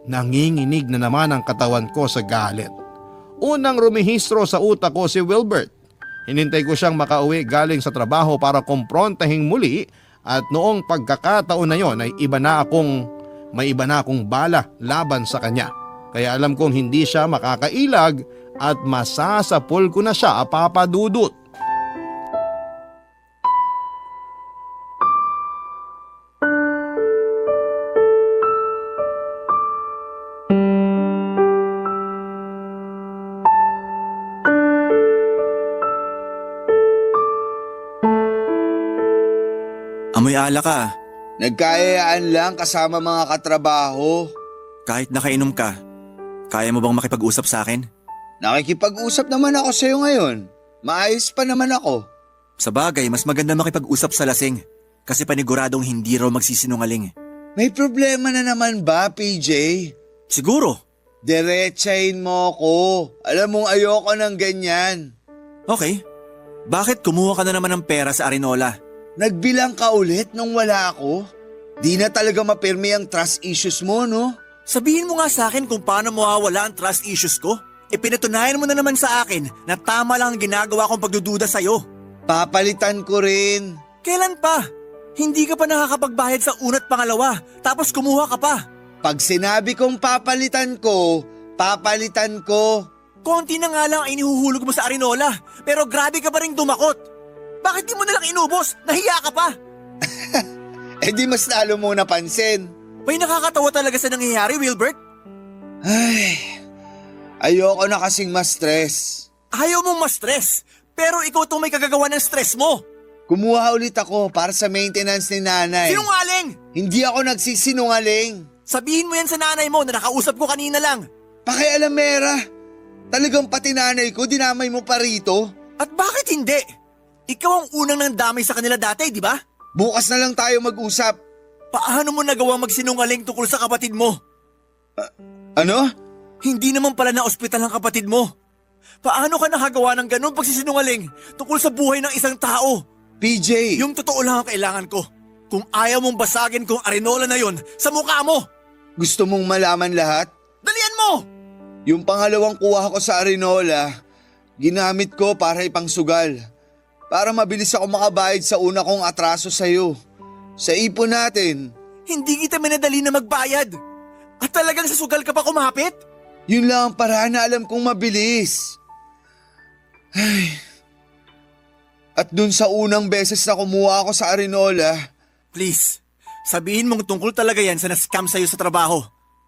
[SPEAKER 1] Nanginginig na naman ang katawan ko sa galit. Unang rumihistro sa utak ko si Wilbert. Hinintay ko siyang makauwi galing sa trabaho para kumprontahin muli at noong pagkakataon na yon ay may iba na akong bala laban sa kanya. Kaya alam kong hindi siya makakailag at masasapul ko na siya papadudot.
[SPEAKER 2] Amoy ala ka.
[SPEAKER 3] Nagkayayaan lang kasama mga katrabaho.
[SPEAKER 2] Kahit nakainom ka, kaya mo bang makipag-usap sa akin?
[SPEAKER 3] Nakikipag-usap naman ako sa'yo ngayon. Maayos pa naman ako.
[SPEAKER 2] Sa bagay, mas maganda makipag-usap sa lasing kasi paniguradong hindi raw magsisinungaling.
[SPEAKER 3] May problema na naman ba, PJ?
[SPEAKER 2] Siguro.
[SPEAKER 3] Diretsahin mo ko. Alam mong ayoko ng ganyan.
[SPEAKER 2] Okay. Bakit kumuha ka na naman ng pera sa Arinola?
[SPEAKER 3] Nagbilang ka ulit nung wala ako? Di na talaga mapirmi ang trust issues mo, no?
[SPEAKER 2] Sabihin mo nga sa akin kung paano mawawala ang trust issues ko. Ipinatunayan mo na naman sa akin na tama lang ang ginagawa kong pagdududa sa'yo.
[SPEAKER 3] Papalitan ko rin.
[SPEAKER 2] Kailan pa? Hindi ka pa nakakapagbayad sa una't pangalawa, tapos kumuha ka pa.
[SPEAKER 3] Pag sinabi kong papalitan ko, papalitan ko.
[SPEAKER 2] Konti na nga lang ang inihuhulog mo sa Arinola, pero grabe ka pa rin dumakot. Bakit di mo nalang inubos? Nahiya ka pa.
[SPEAKER 3] Eh di mas lalo mo napansin.
[SPEAKER 2] May nakakatawa talaga sa nangyayari, Wilbert.
[SPEAKER 3] Ay, ayoko na kasing ma-stress.
[SPEAKER 2] Ayaw mong ma-stress, pero ikaw itong may kagagawa ng stress mo.
[SPEAKER 3] Kumuha ulit ako para sa maintenance ni nanay.
[SPEAKER 2] Sinungaling!
[SPEAKER 3] Hindi ako nagsisinungaling.
[SPEAKER 2] Sabihin mo yan sa nanay mo na nakausap ko kanina lang.
[SPEAKER 3] Pakialamera. Talagang pati nanay ko dinamay mo pa rito.
[SPEAKER 2] At bakit hindi? Ikaw ang unang nandamay sa kanila dati, di ba?
[SPEAKER 3] Bukas na lang tayo mag-usap.
[SPEAKER 2] Paano mo nagawang magsinungaling tungkol sa kapatid mo?
[SPEAKER 3] Ano?
[SPEAKER 2] Hindi naman pala na ospital ang kapatid mo. Paano ka nakagawa ng ganun pagsisinungaling tungkol sa buhay ng isang tao?
[SPEAKER 3] PJ!
[SPEAKER 2] Yung totoo lang ang kailangan ko. Kung ayaw mong basagin kung Arinola na yon sa mukha mo.
[SPEAKER 3] Gusto mong malaman lahat?
[SPEAKER 2] Dalian mo!
[SPEAKER 3] Yung pangalawang kuha ko sa Arinola, ginamit ko para ipangsugal. Para mabilis ako makabayad sa una kong atraso sa'yo. Sa ipon natin.
[SPEAKER 2] Hindi kita minadali na magbayad. At talagang sa sugal ka pa kumapit?
[SPEAKER 3] Yun lang ang paraan na alam kong mabilis. Ay. At dun sa unang beses na kumuha ako sa Arinola,
[SPEAKER 2] Please, sabihin mong tungkol talaga yan sa na-scam sa'yo sa trabaho.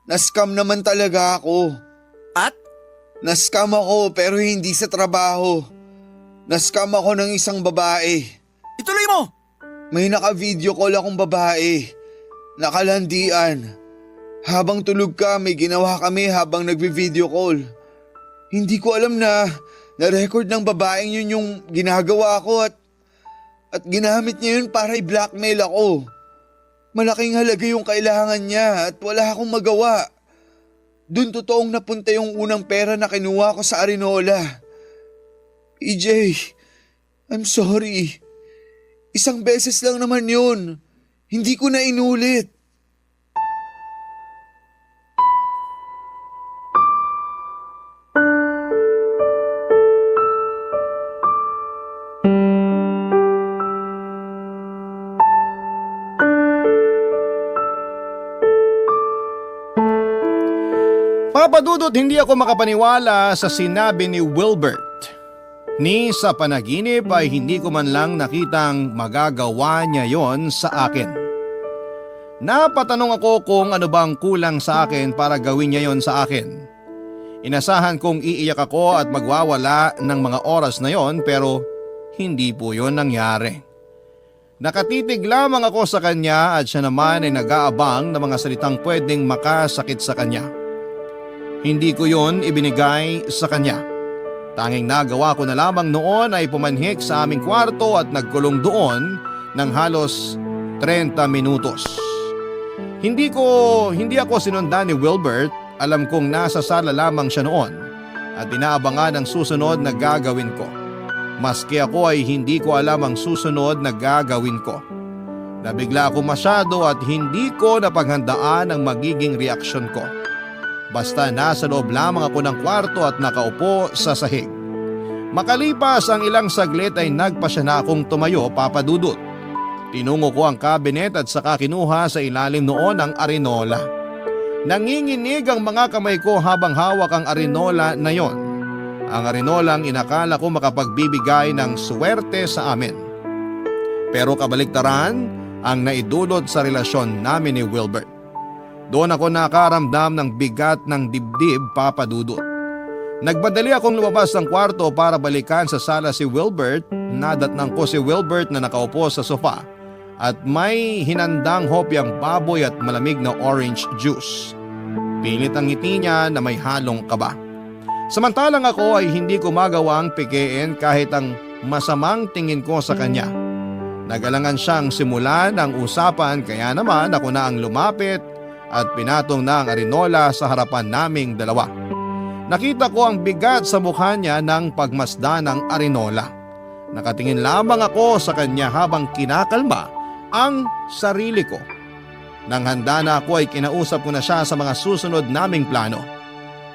[SPEAKER 3] na-scam naman talaga ako.
[SPEAKER 2] At?
[SPEAKER 3] Na-scam ako pero hindi sa trabaho. Na-scam ako ng isang babae.
[SPEAKER 2] Ituloy mo!
[SPEAKER 3] May naka-video call akong babae. Nakalandian. Habang tulog ka, may ginawa kami habang nagvi-video call. Hindi ko alam na na-record ng babaeng yun yung ginagawa ko at ginamit niya yun para i-blackmail ako. Malaking halaga yung kailangan niya at wala akong magawa. Doon totoong napunta yung unang pera na kinuha ko sa Arinola. EJ, I'm sorry. Isang beses lang naman yun. Hindi ko na inulit.
[SPEAKER 1] Papadudot, hindi ako makapaniwala sa sinabi ni Wilbert. Ni sa panaginip ay hindi ko man lang nakitang magagawa niya yon sa akin. Napatanong ako kung ano bang kulang sa akin para gawin niya yon sa akin. Inasahan kong iiyak ako at magwawala ng mga oras na yon pero hindi po yon nangyari. Nakatitig lamang ako sa kanya at siya naman ay nag-aabang ng mga salitang pwedeng makasakit sa kanya. Hindi ko yon ibinigay sa kanya. Tanging nagawa ko na lamang noon ay pumanhik sa aming kwarto at nagkulong doon ng halos 30 minutos. Hindi ako sinundan ni Wilbert, alam kong nasa sala lamang siya noon at inaabangan ang susunod na gagawin ko. Maski ako ay hindi ko alam ang susunod na gagawin ko. Nabigla ako masyado at hindi ko napaghandaan ang magiging reaksyon ko. Basta nasa loob lamang ako ng kwarto at nakaupo sa sahig. Makalipas ang ilang saglit ay nagpasya na akong tumayo, Papa Dudut. Tinungo ko ang kabinet at saka kinuha sa ilalim noon ang arinola. Nanginginig ang mga kamay ko habang hawak ang arinola na yon. Ang arinolang inakala ko makapagbibigay ng swerte sa amin. Pero kabaliktaran ang naidulot sa relasyon namin ni Wilbert. Doon ako nakaramdam ng bigat ng dibdib, Papa Dudut. Nagmadali akong lumabas ng kwarto para balikan sa sala si Wilbert. Nadatnang ko si Wilbert na nakaupo sa sofa at may hinandang hopyang baboy at malamig na orange juice. Pilit ang ngiti niya na may halong kaba. Samantalang ako ay hindi ko magawang pikein kahit ang masamang tingin ko sa kanya. Nagalangan siyang simulan ang usapan kaya naman ako na ang lumapit at pinatong na ang arinola sa harapan naming dalawa. Nakita ko ang bigat sa mukha niya ng pagmasdan ng arinola. Nakatingin lamang ako sa kanya habang kinakalma ang sarili ko. Nang handa na ako ay kinausap ko na siya sa mga susunod naming plano.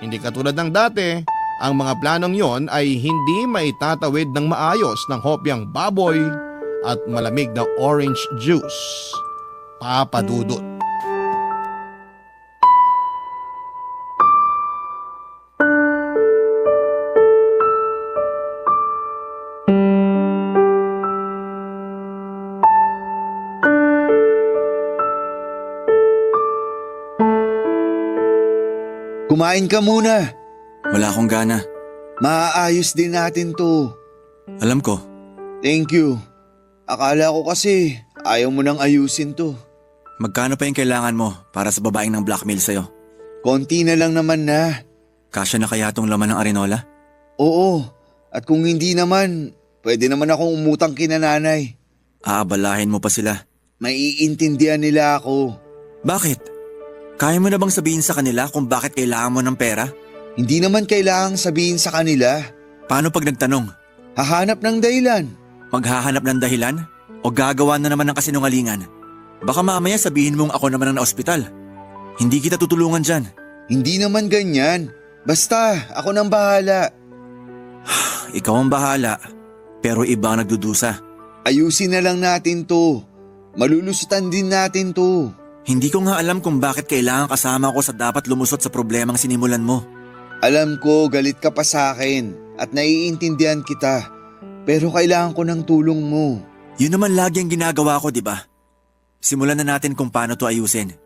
[SPEAKER 1] Hindi katulad ng dati, ang mga planong yon ay hindi maitatawid ng maayos ng hopyang baboy at malamig na orange juice. Papa Dudut.
[SPEAKER 3] Kumain ka muna.
[SPEAKER 2] Wala akong gana.
[SPEAKER 3] Maaayos din natin to.
[SPEAKER 2] Alam ko.
[SPEAKER 3] Thank you. Akala ko kasi ayaw mo nang ayusin to.
[SPEAKER 2] Magkano pa yung kailangan mo para sa babaeng ng blackmail sa'yo?
[SPEAKER 3] Konti na lang naman na.
[SPEAKER 2] Kasya na kaya tong laman ng arinola?
[SPEAKER 3] Oo. At kung hindi naman, pwede naman akong umutang kina nanay.
[SPEAKER 2] Aabalahin mo pa sila.
[SPEAKER 3] Maiintindihan nila ako.
[SPEAKER 2] Bakit? Kaya mo na bang sabihin sa kanila kung bakit kailangan mo ng pera?
[SPEAKER 3] Hindi naman kailangang sabihin sa kanila.
[SPEAKER 2] Paano pag nagtanong?
[SPEAKER 3] Hahanap ng dahilan.
[SPEAKER 2] Maghahanap ng dahilan? O gagawa na naman ng kasinungalingan? Baka mamaya sabihin mong ako naman ang na-ospital. Hindi kita tutulungan dyan.
[SPEAKER 3] Hindi naman ganyan. Basta, ako nang bahala.
[SPEAKER 2] Ikaw ang bahala, pero iba ang nagdudusa.
[SPEAKER 3] Ayusin na lang natin to. Malulusutan din natin to.
[SPEAKER 2] Hindi ko nga alam kung bakit kailangan kasama ko sa dapat lumusot sa problemang sinimulan mo.
[SPEAKER 3] Alam ko galit ka pa sa akin at naiintindihan kita. Pero kailangan ko ng tulong mo.
[SPEAKER 2] Yun naman lagi ang ginagawa ko, di ba? Simulan na natin kung paano to ayusin.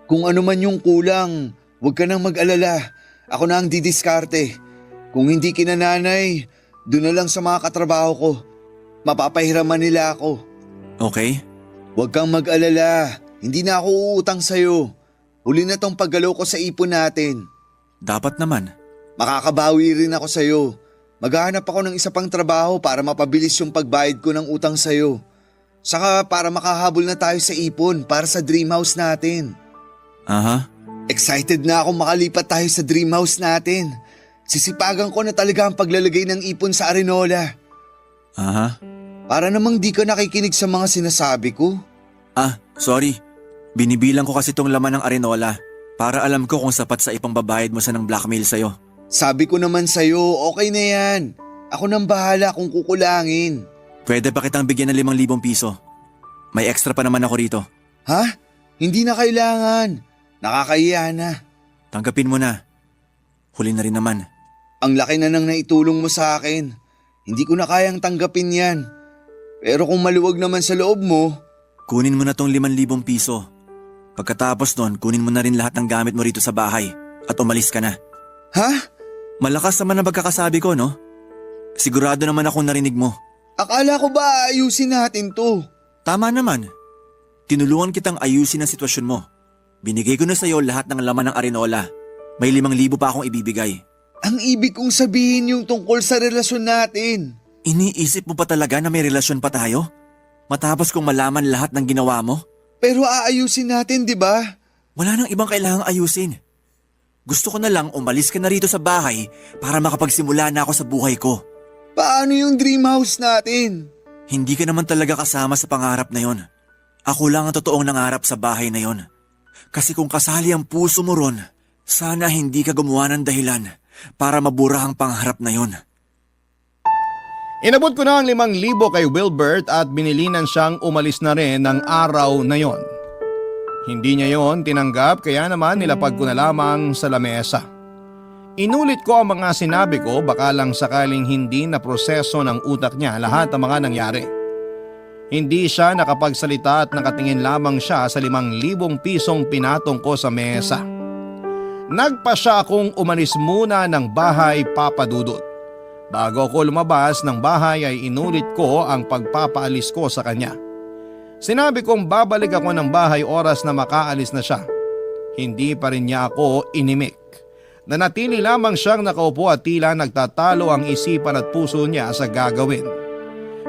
[SPEAKER 3] Kung ano man yung kulang, huwag ka nang mag-alala. Ako na ang didiskarte. Kung hindi kinananay, doon na lang sa mga katrabaho ko. Mapapahiraman nila ako.
[SPEAKER 2] Okay?
[SPEAKER 3] Huwag kang mag-alala. Hindi na ako uutang sa'yo. Huli na tong paggalaw ko sa ipon natin.
[SPEAKER 2] Dapat naman.
[SPEAKER 3] Makakabawi rin ako sa'yo. Maghahanap ako ng isa pang trabaho para mapabilis yung pagbayad ko ng utang sa'yo. Saka para makahabol na tayo sa ipon para sa dream house natin.
[SPEAKER 2] Aha.
[SPEAKER 3] Excited na ako makalipat tayo sa dream house natin. Sisipagan ko na talaga ang paglalagay ng ipon sa Arenola.
[SPEAKER 2] Aha.
[SPEAKER 3] Para namang di ka nakikinig sa mga sinasabi ko.
[SPEAKER 2] Sorry. Binibilang ko kasi tong laman ng Arenola para alam ko kung sapat sa ipangbabayad mo sa ng blackmail sa'yo.
[SPEAKER 3] Sabi ko naman sa'yo, okay na yan. Ako nang bahala kung kukulangin.
[SPEAKER 2] Pwede pa kitang bigyan ng 5,000 piso. May extra pa naman ako rito.
[SPEAKER 3] Ha? Hindi na kailangan. Nakakahiya na.
[SPEAKER 2] Tanggapin mo na. Huli na rin naman.
[SPEAKER 3] Ang laki na nang naitulong mo sa akin. Hindi ko na kayang tanggapin yan. Pero kung maluwag naman sa loob mo,
[SPEAKER 2] Kunin mo na tong 5,000 piso. Pagkatapos nun, kunin mo na rin lahat ng gamit mo rito sa bahay at umalis ka na.
[SPEAKER 3] ha?
[SPEAKER 2] Malakas naman ang pagkakasabi ko, no? Sigurado naman akong narinig mo.
[SPEAKER 3] Akala ko ba ayusin natin to?
[SPEAKER 2] Tama naman. Tinulungan kitang ayusin ang sitwasyon mo. Binigay ko na sa'yo lahat ng laman ng Arenola. May 5,000 pa akong ibibigay.
[SPEAKER 3] Ang ibig kong sabihin yung tungkol sa relasyon natin.
[SPEAKER 2] Iniisip mo pa talaga na may relasyon pa tayo? Matapos kong malaman lahat ng ginawa mo?
[SPEAKER 3] Pero aayusin natin, di ba?
[SPEAKER 2] Wala nang ibang kailangang ayusin. Gusto ko na lang umalis ka na rito sa bahay para makapagsimula na ako sa buhay ko.
[SPEAKER 3] Paano yung dream house natin?
[SPEAKER 2] Hindi ka naman talaga kasama sa pangarap na yon. Ako lang ang totoong nangarap sa bahay na yon. Kasi kung kasali ang puso mo ron, sana hindi ka gumawa ng dahilan para mabura ang pangarap na yon.
[SPEAKER 1] Inabot ko na ang 5,000 kay Wilbert at binilinan siyang umalis na rin ng araw na yon. Hindi niya yon tinanggap kaya naman nilapag ko na lamang sa lamesa. Inulit ko ang mga sinabi ko baka lang sakaling hindi na proseso ng utak niya lahat ng mga nangyari. Hindi siya nakapagsalita at nakatingin lamang siya sa 5,000 pisong pinatong ko sa mesa. Nagpa siya akong umalis muna ng bahay, Papa Dudut. Bago ako lumabas ng bahay ay inulit ko ang pagpapaalis ko sa kanya. Sinabi kong babalik ako ng bahay oras na makaalis na siya. Hindi pa rin niya ako inimik. Nanatili lamang siyang nakaupo at tila nagtatalo ang isipan at puso niya sa gagawin.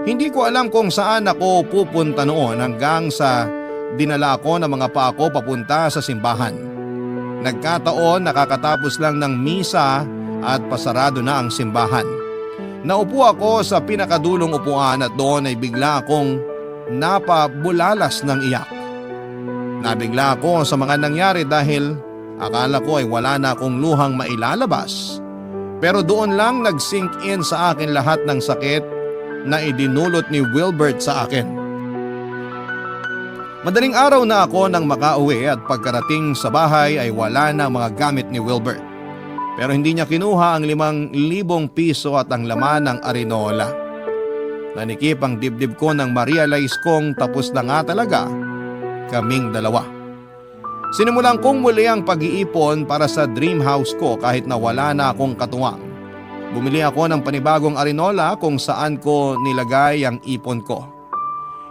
[SPEAKER 1] Hindi ko alam kung saan ako pupunta noon hanggang sa dinala ako ng mga paa ko papunta sa simbahan. Nagkataon nakakatapos lang ng misa at pasarado na ang simbahan. Naupo ako sa pinakadulong upuan at doon ay bigla akong napabulalas ng iyak. Nabigla ako sa mga nangyari dahil akala ko ay wala na akong luhang mailalabas. Pero doon lang nag-sink in sa akin lahat ng sakit na idinulot ni Wilbert sa akin. Madaling araw na ako nang makauwi at pagkarating sa bahay ay wala na mga gamit ni Wilbert. Pero hindi niya kinuha ang 5,000 piso at ang laman ng Arenola. Nanikip ang dibdib ko nang ma-realize kong tapos na nga talaga kaming dalawa. Sinimulan kong muli ang pag-iipon para sa dream house ko kahit na wala na akong katuwang. Bumili ako ng panibagong Arenola kung saan ko nilagay ang ipon ko.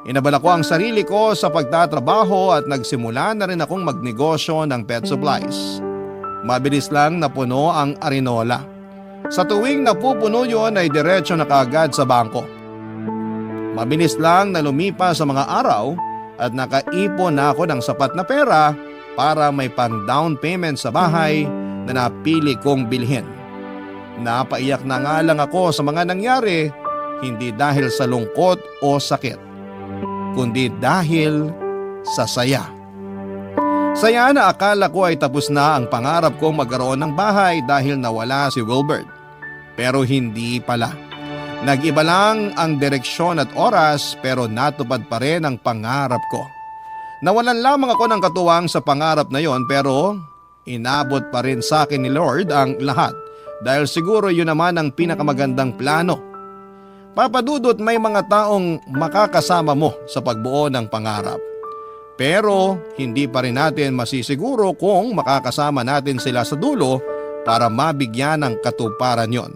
[SPEAKER 1] Inabala ko ang sarili ko sa pagtatrabaho at nagsimula na rin akong magnegosyo ng pet supplies. Mabilis lang napuno ang Arenola. Sa tuwing napupuno yon ay diretso na kaagad sa bangko. Mabilis lang na lumipas sa mga araw at nakaipon na ako ng sapat na pera para may pang down payment sa bahay na napili kong bilhin. Napaiyak na nga lang ako sa mga nangyari, hindi dahil sa lungkot o sakit, kundi dahil sa saya. Saya na akala ko ay tapos na ang pangarap kong magkaroon ng bahay dahil nawala si Wilbert. Pero hindi pala. Nag-iba lang ang direksyon at oras pero natupad pa rin ang pangarap ko. Nawalan lamang ako ng katuwang sa pangarap na yon pero inabot pa rin sa akin ni Lord ang lahat dahil siguro yun naman ang pinakamagandang plano. Papadudot may mga taong makakasama mo sa pagbuo ng pangarap. Pero hindi pa rin natin masisiguro kung makakasama natin sila sa dulo para mabigyan ng katuparan yon.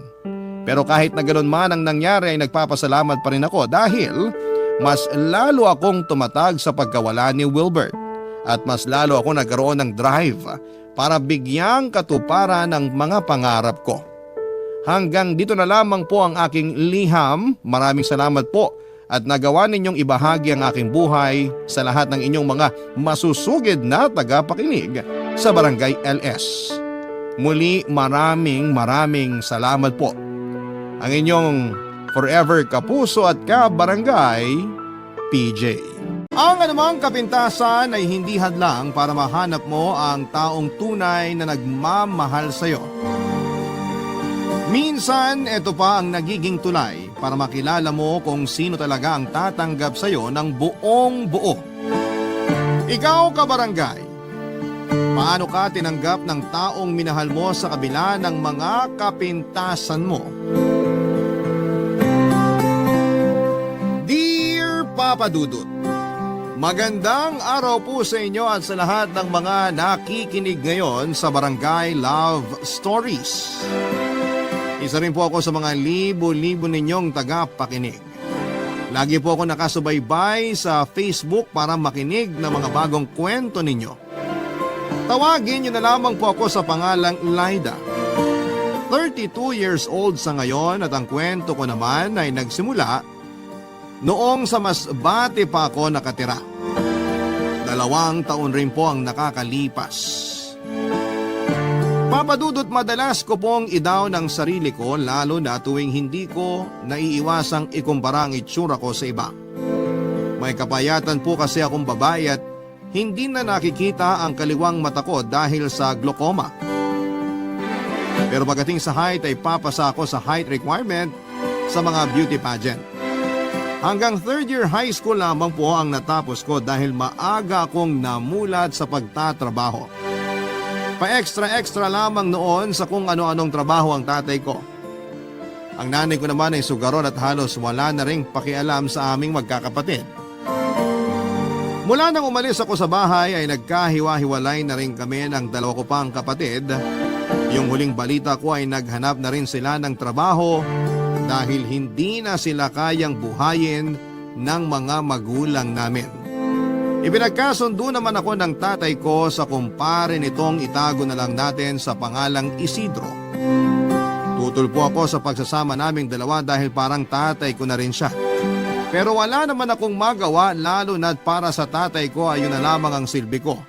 [SPEAKER 1] Pero kahit na ganoon man ang nangyari ay nagpapasalamat pa rin ako dahil mas lalo akong tumatag sa pagkawala ni Wilbert at mas lalo ako nagkaroon ng drive para bigyang katuparan ng mga pangarap ko. Hanggang dito na lamang po ang aking liham. Maraming salamat po at nagawa ninyong ibahagi ang aking buhay sa lahat ng inyong mga masusugid na tagapakinig sa Barangay LS. Muli maraming salamat po. Ang inyong forever kapuso at kabarangay, PJ. Ang anumang kapintasan ay hindi hadlang para mahanap mo ang taong tunay na nagmamahal sa iyo. Minsan, ito pa ang nagiging tulay para makilala mo kung sino talaga ang tatanggap sa iyo ng buong buo. Ikaw, kabarangay, paano ka tinanggap ng taong minahal mo sa kabila ng mga kapintasan mo? Dear Papa Dudut, magandang araw po sa inyo at sa lahat ng mga nakikinig ngayon sa Barangay Love Stories. Isa rin po ako sa mga libo-libo ninyong tagapakinig. Lagi po ako nakasubaybay sa Facebook para makinig ng mga bagong kwento ninyo. Tawagin niyo na lamang po ako sa pangalang Lyda. 32 years old sa ngayon at ang kwento ko naman ay nagsimula noong sa mas bati pa ako nakatira. 2 taon rin po ang nakakalipas. Papadudot, madalas ko pong idaw ng sarili ko lalo na tuwing hindi ko naiiwasang ikumpara ang itsura ko sa iba. May kapayatan po kasi akong babae at hindi na nakikita ang kaliwang mata ko dahil sa glaucoma. Pero pagdating sa height ay papasa ako sa height requirement sa mga beauty pageant. Hanggang 3rd year high school lamang po ang natapos ko dahil maaga akong namulat sa pagtatrabaho. Pa-extra lamang noon sa kung ano-anong trabaho ang tatay ko. Ang nanay ko naman ay sugaron at halos wala na ring pakialam sa aming magkakapatid. Mula nang umalis ako sa bahay ay nagkahiwa-hiwalay na rin kami ng 2 ko pang kapatid. Yung huling balita ko ay naghanap na rin sila ng trabaho dahil hindi na sila kayang buhayin ng mga magulang namin. Ipinagkasundo naman ako ng tatay ko sa kumpare nitong itago na lang natin sa pangalang Isidro. Tutol po ako sa pagsasama naming dalawa dahil parang tatay ko na rin siya. Pero wala naman akong magawa lalo na't para sa tatay ko ay yun na lamang ang silbi ko.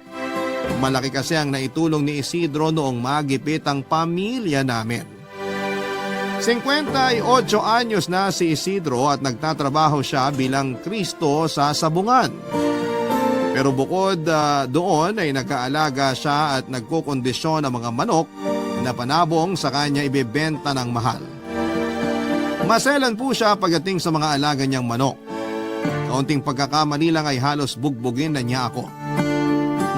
[SPEAKER 1] Malaki kasi ang naitulong ni Isidro noong magipit ang pamilya namin. 58 anyos na si Isidro at nagtatrabaho siya bilang Kristo sa sabungan. Pero bukod doon ay nagkaalaga siya at nagkukondisyon ng mga manok na panabong sa kanya ibebenta ng mahal. Maselan po siya pagdating sa mga alaga niyang manok. Kaunting pagkakamali lang ay halos bugbugin na niya ako.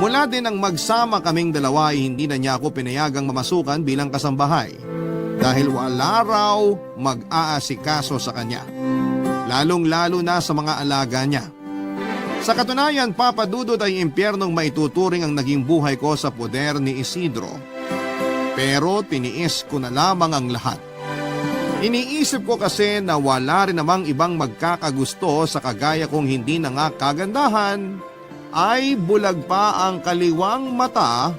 [SPEAKER 1] Mula din nang magsama kaming dalawa ay hindi na niya ako pinayagang mamasukan bilang kasambahay dahil wala raw mag-aasikaso sa kanya. Lalong-lalo na sa mga alaga niya. Sa katunayan, Papadudot, ay impyernong maituturing ang naging buhay ko sa poder ni Isidro. Pero tiniis ko na lamang ang lahat. Iniisip ko kasi na wala rin namang ibang magkakagusto sa kagaya kong hindi na nga kagandahan, ay bulag pa ang kaliwang mata,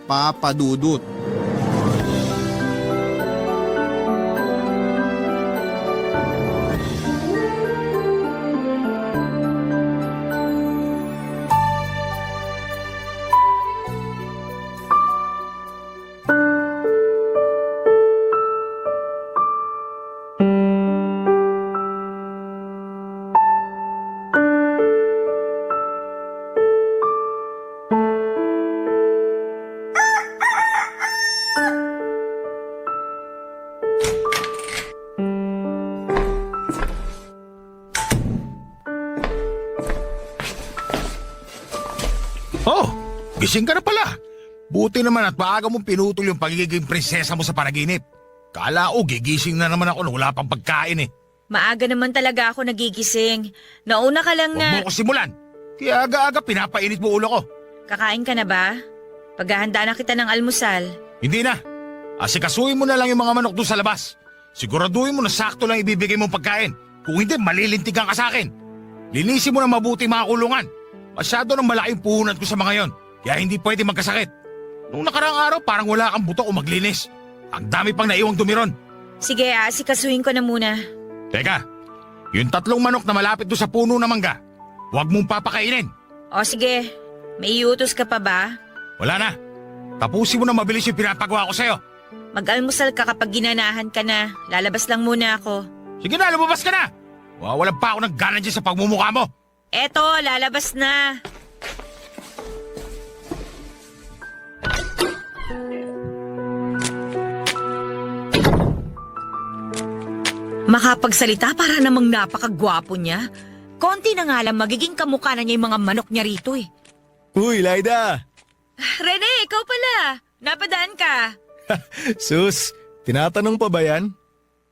[SPEAKER 1] Papadudot.
[SPEAKER 5] Oh, gising ka na pala. Buti naman at maaga mong pinutol yung pagiging prinsesa mo sa panaginip. Kala ko gigising na naman ako nung wala pang pagkain eh.
[SPEAKER 6] Maaga naman talaga ako nagigising. Nauna ka lang
[SPEAKER 5] Huwag
[SPEAKER 6] na...
[SPEAKER 5] mo ko simulan. Kaya aga-aga pinapainit mo ulo ko.
[SPEAKER 6] Kakain ka na ba? Paghahanda na kita ng almusal.
[SPEAKER 5] Hindi na. Asikasuhin mo na lang yung mga manok doon sa labas. Siguraduhin mo na sakto lang ibibigay mong pagkain. Kung hindi, malilintigan ka sa akin. Linisin mo na mabuti mga kulungan. Masyado nang malaking puhunan ko sa mga yon. Kaya hindi pwede magkasakit. Nung nakaraang araw, parang wala kang buto o maglinis. Ang dami pang naiwang dumi ron.
[SPEAKER 6] Sige, asikasuhin ko na muna.
[SPEAKER 5] Teka, Yung 3 manok na malapit doon sa puno ng mangga, huwag mong papakainin.
[SPEAKER 6] O sige, may iutos ka pa ba?
[SPEAKER 5] Wala na. Tapusin mo na mabilis yung pinapagawa ko sa'yo.
[SPEAKER 6] Mag-almusal ka kapag ginanahan ka na. Lalabas lang muna ako.
[SPEAKER 5] Sige na, lumabas ka na. Wawalan pa ako ng gana dyan sa pagmumukha mo.
[SPEAKER 6] Eto, lalabas na. Makapagsalita para namang napakagwapo niya. Konti na nga lang magiging kamukha na niya yung mga manok niya rito eh.
[SPEAKER 7] Uy, Laida!
[SPEAKER 6] Rene, ikaw pala. Napadaan ka.
[SPEAKER 7] Sus, tinatanong pa ba yan?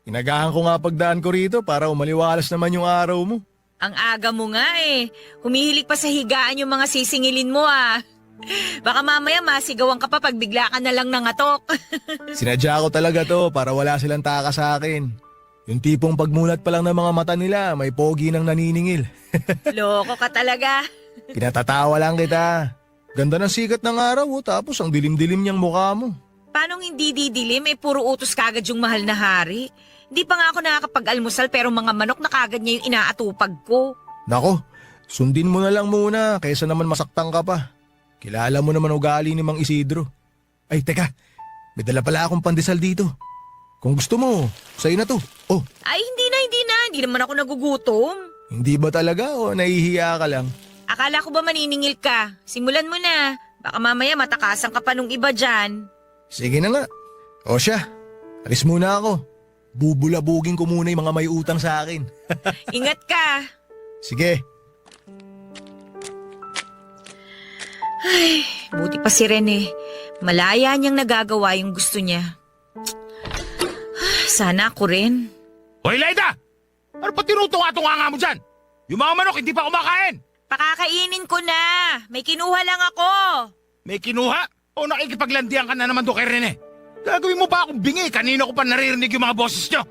[SPEAKER 7] Inagahan ko nga pagdaan ko rito para umaliwalas naman yung araw mo.
[SPEAKER 6] Ang aga mo nga eh. Humihilik pa sa higaan yung mga sisingilin mo ah. Baka mamaya masigawan ka pa pag bigla ka na lang nangatok.
[SPEAKER 7] Sinadya ko talaga to para wala silang taka sa akin. Yung tipong pagmulat pa lang ng mga mata nila, may pogi nang naniningil.
[SPEAKER 6] Loko ka talaga.
[SPEAKER 7] Pinatatawa lang kita. Ganda ng sikat ng araw tapos ang dilim-dilim niyang mukha mo.
[SPEAKER 6] Paano hindi didilim eh puro utos kagad yung mahal na hari? Hindi pa nga ako nakakapag-almusal pero mga manok na kagad niya yung inaatupag ko.
[SPEAKER 7] Nako, sundin mo na lang muna kaysa naman masaktan ka pa. Kilala mo naman ugali ni Mang Isidro. Ay teka, may dala pala akong pandesal dito. Kung gusto mo, sa'yo na to. Oh,
[SPEAKER 6] Ay hindi na. Hindi naman ako nagugutom.
[SPEAKER 7] hindi ba talaga o nahihiya ka lang?
[SPEAKER 6] Akala ko ba maniningil ka? Simulan mo na. Baka mamaya matakasan ka pa nung iba dyan.
[SPEAKER 7] Sige na nga. O siya, alis muna ako. Bubulabugin ko muna yung mga may utang sa akin.
[SPEAKER 6] Ingat ka.
[SPEAKER 7] Sige.
[SPEAKER 6] Ay, buti pa si Rene. Malaya niyang nagagawa yung gusto niya. Sana ako rin.
[SPEAKER 5] Hoy, Laida! Ano pa tinutunga-tunga mo dyan? Yung mga manok hindi pa kumakain.
[SPEAKER 6] Pakakainin ko na. May kinuha lang ako.
[SPEAKER 5] May kinuha? O nakikipaglandian ka na naman doon kay Rene? Gagawin mo pa akong bingi. Kanino ko pa naririnig yung mga boses nyo?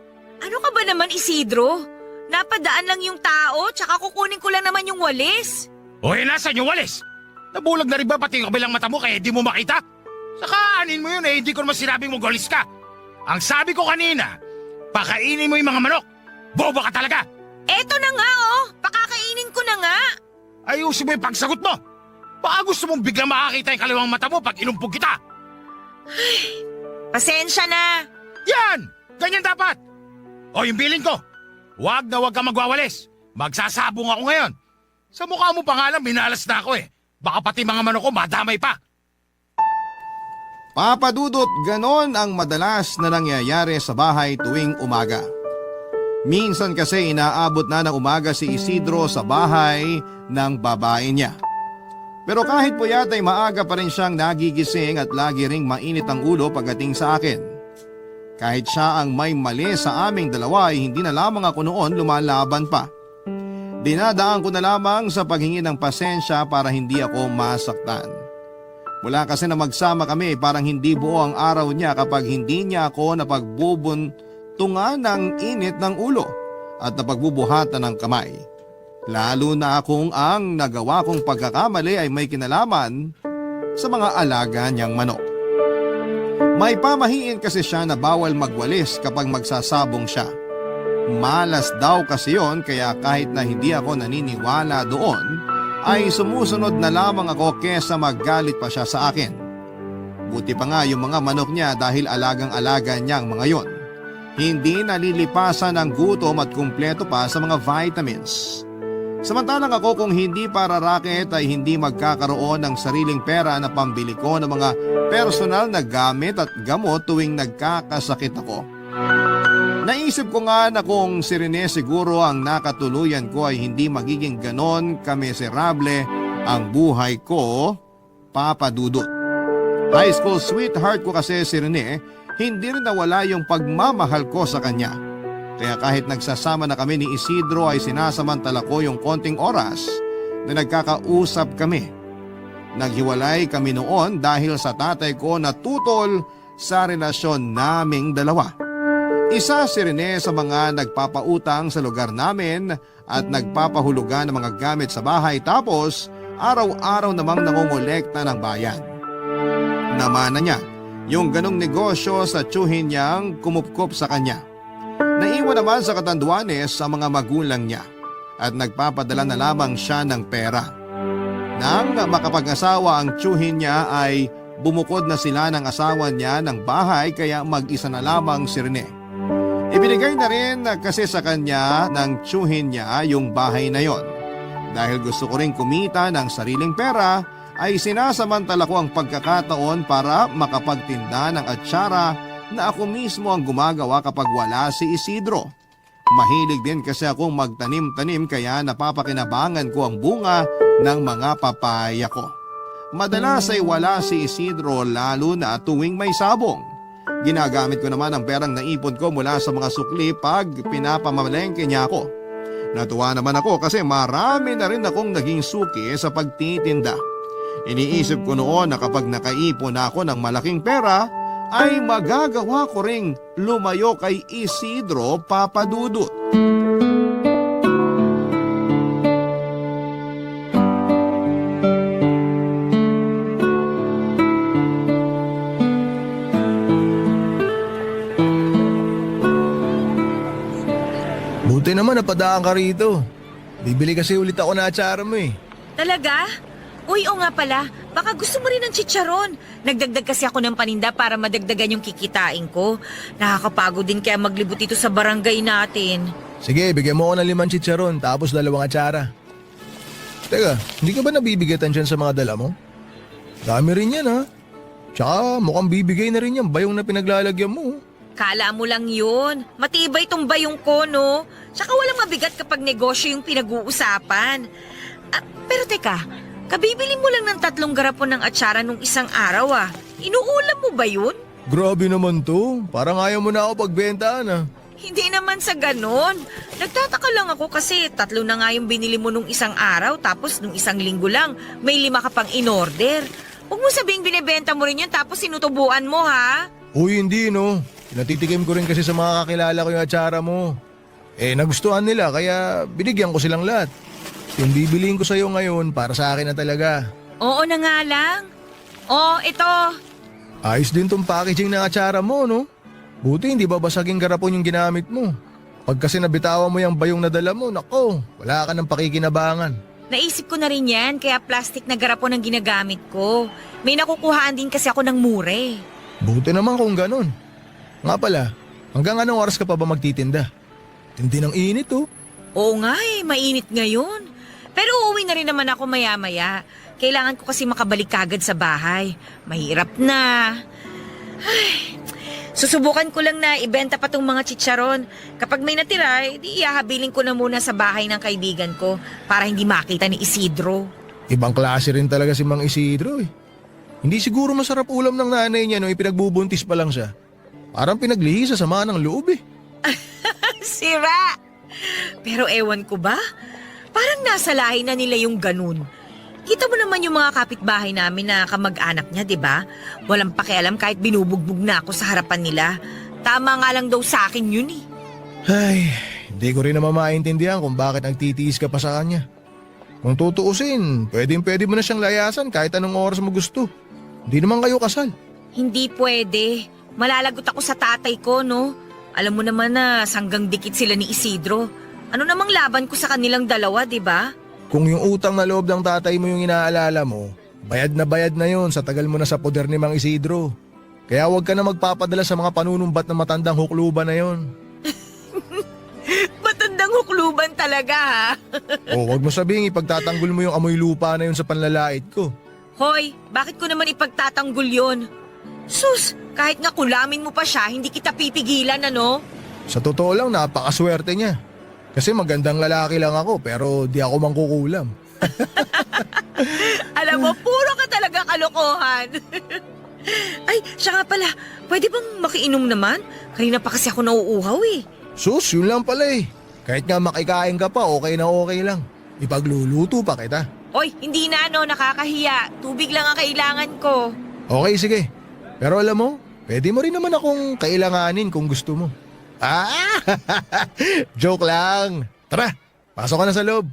[SPEAKER 6] Ano ka ba naman, Isidro? Napadaan lang yung tao, tsaka kukunin ko lang naman yung walis.
[SPEAKER 5] Hoy, nasan yung walis? Nabulag na rin ba pati yung kabilang mata mo kaya di mo makita? Saka anin mo yun eh, hindi ko naman sinabing magalis ka. Ang sabi ko kanina, pakainin mo yung mga manok. Boba ka talaga.
[SPEAKER 6] Eto na nga oh, pakakainin ko na nga.
[SPEAKER 5] Ayusin mo yung pagsagot mo. Baka gusto mong biglang makakita yung kaliwang mata mo pag inumpog kita.
[SPEAKER 6] Pasensya na.
[SPEAKER 5] Yan! Ganyan dapat. O yung bilin ko, wag na wag ka magwawalis. Magsasabong ako ngayon. Sa mukha mo pa nga lang, minalas na ako eh. Baka pati mga manok ko madamay pa.
[SPEAKER 1] Papadudot, ganon ang madalas na nangyayari sa bahay tuwing umaga. Minsan kasi inaabot na ng umaga si Isidro sa bahay ng babae niya. Pero kahit puyat ay maaga pa rin siyang nagigising at lagi ring mainit ang ulo pagdating sa akin. Kahit siya ang may mali sa aming dalawa ay hindi na lamang ako noon lumalaban pa. Dinadaan ko na lamang sa paghingi ng pasensya para hindi ako masaktan. Mula kasi na magsama kami parang hindi buo ang araw niya kapag hindi niya ako napagbubuntungan ng init ng ulo at napagbubuhatan ng kamay. Lalo na kung ang nagawa kong pagkakamali ay may kinalaman sa mga alaga niyang manok. May pamahiin kasi siya na bawal magwalis kapag magsasabong siya. Malas daw kasi yon kaya kahit na hindi ako naniniwala doon, ay sumusunod na lamang ako kesa maggalit pa siya sa akin. Buti pa nga yung mga manok niya dahil alagang-alaga niyang mga yon. Hindi nalilipasan ng gutom at kumpleto pa sa mga vitamins. Samantalang ako kung hindi para racket ay hindi magkakaroon ng sariling pera na pambili ko ng mga personal na gamit at gamot tuwing nagkakasakit ako. Naisip ko nga na kung si Rene siguro ang nakatuluyan ko ay hindi magiging ganon kamiserable ang buhay ko, papadudot. High school sweetheart ko kasi si Rene, hindi rin nawala yung pagmamahal ko sa kanya. Kaya kahit nagsasama na kami ni Isidro ay sinasamantala ko yung konting oras na nagkakausap kami. Naghiwalay kami noon dahil sa tatay ko na tutol sa relasyon naming dalawa. Isa si Rene sa mga nagpapautang sa lugar namin at nagpapahulugan ng mga gamit sa bahay tapos araw-araw namang nangongolekta ng bayan. Namana niya yung ganong negosyo sa tsuhin niyang kumupkop sa kanya. Naiwan naman sa Catanduanes sa mga magulang niya at nagpapadala na lamang siya ng pera. Nang makapag-asawa ang tiyuhin niya ay bumukod na sila ng asawa niya ng bahay kaya mag-isa na lamang si Rene. Ibinigay na rin kasi sa kanya ng tiyuhin niya yung bahay na yon. Dahil gusto ko rin kumita ng sariling pera ay sinasamantala ko ang pagkakataon para makapagtinda ng atsara na ako mismo ang gumagawa kapag wala si Isidro. Mahilig din kasi akong magtanim-tanim kaya napapakinabangan ko ang bunga ng mga papaya ko. Madalas ay wala si Isidro lalo na tuwing may sabong. Ginagamit ko naman ang perang naipon ko mula sa mga sukli pag pinapamalengke niya ako. Natuwa naman ako kasi marami na rin akong naging suki sa pagtitinda. Iniisip ko noon na kapag nakaipon ako ng malaking pera, ay magagawa ko ring lumayo kay Isidro Papadudut.
[SPEAKER 7] Buti naman napadaan ka rito. Bibili kasi ulit ako na atsara mo eh.
[SPEAKER 6] Talaga? Uy, o nga pala, baka gusto mo rin ng chicharon. Nagdagdag kasi ako ng paninda para madagdagan yung kikitain ko. Nakakapagod din kaya maglibot dito sa barangay natin.
[SPEAKER 7] Sige, bigyan mo ako ng 5 chicharon tapos 2 atsara. Teka, hindi ka ba nabibigatan dyan sa mga dala mo? Dami rin yan ha. Tsaka mukhang bibigay na rin yan bayong na pinaglalagyan mo.
[SPEAKER 6] Kala mo lang yun. Matibay tong bayong ko, no? Tsaka walang mabigat kapag negosyo yung pinag-uusapan. Pero teka, kabibili mo lang ng 3 garapon ng atsara nung isang araw ah. Inuulam mo ba yun?
[SPEAKER 7] Grabe naman to. Parang ayaw mo na ako pagbentaan ah.
[SPEAKER 6] Hindi naman sa ganon. Nagtataka lang ako kasi 3 na nga yung binili mo nung isang araw tapos nung isang linggo lang may 5 ka pang in-order. Huwag mo sabihing binibenta mo rin yan tapos sinutubuan mo ha.
[SPEAKER 7] Uy, hindi no. Natitikim ko rin kasi sa mga kakilala ko yung atsara mo. Nagustuhan nila kaya binigyan ko silang lahat. Yung bibiliin ko sa'yo ngayon para sa akin na talaga.
[SPEAKER 6] Oo na nga lang. Oh, ito.
[SPEAKER 7] Ayos din tong packaging ng atsara mo, no? Buti hindi babasaging garapon yung ginamit mo. Pag kasi nabitawan mo yung bayong nadala mo, nako, wala ka ng pakikinabangan.
[SPEAKER 6] Naisip ko na rin yan kaya plastic na garapon ang ginagamit ko. May nakukuhaan din kasi ako ng mure.
[SPEAKER 7] Buti naman kung ganun. Nga pala, hanggang anong oras ka pa ba magtitinda? Tindi ng init oh.
[SPEAKER 6] Oo nga mainit ngayon. Pero uuwi na rin naman ako maya-maya. Kailangan ko kasi makabalik kagad sa bahay. Mahirap na. Ay, susubukan ko lang na ibenta pa tong mga chicharon. Kapag may natira, di ihahabilin ko na muna sa bahay ng kaibigan ko para hindi makita ni Isidro.
[SPEAKER 7] Ibang klase rin talaga si Mang Isidro eh. Hindi siguro masarap ulam ng nanay niya nung ipinagbubuntis pa lang siya. Parang pinaglihi sa sama ng loob eh.
[SPEAKER 6] Sira! Pero ewan ko ba? Parang nasa lahi na nila yung ganun. Kita mo naman yung mga kapitbahay namin na kamag-anak niya, di ba? Walang pakialam kahit binubugbog na ako sa harapan nila. Tama nga lang daw sa akin yun eh.
[SPEAKER 7] Ay, hindi ko rin naman maintindihan kung bakit nagtitiis ka pa sa kanya. Kung tutuusin, pwede mo na siyang layasan kahit anong oras mo gusto. Hindi naman kayo kasal.
[SPEAKER 6] Hindi pwede. Malalagot ako sa tatay ko, no? Alam mo naman na sanggang dikit sila ni Isidro. Ano namang laban ko sa kanilang dalawa, di ba?
[SPEAKER 7] Kung yung utang na loob ng tatay mo yung inaalala mo, bayad na yun sa tagal mo na sa poder ni Mang Isidro. Kaya huwag ka na magpapadala sa mga panunumbat ng matandang hukluban na yon.
[SPEAKER 6] Matandang hukluban talaga, ha?
[SPEAKER 7] O huwag mo sabihin ipagtatanggol mo yung amoy lupa na yun sa panlalait ko.
[SPEAKER 6] Hoy, bakit ko naman ipagtatanggol yon? Sus, kahit nga kulamin mo pa siya, hindi kita pipigilan, ano?
[SPEAKER 7] Sa totoo lang, napakaswerte niya. Kasi magandang lalaki lang ako pero di ako mangkukulam.
[SPEAKER 6] Alam mo, puro ka talaga kalokohan. Ay, siya nga pala, pwede bang makiinom naman? Kanina pa kasi ako nauuhaw eh.
[SPEAKER 7] Sus, yun lang pala eh. Kahit nga makikain ka pa, okay na okay lang. Ipagluluto pa kita.
[SPEAKER 6] Oy, hindi na no, nakakahiya. Tubig lang ang kailangan ko.
[SPEAKER 7] Okay, sige. Pero alam mo, pwede mo rin naman akong kailanganin kung gusto mo. Joke lang. Tara, pasok ka na sa loob.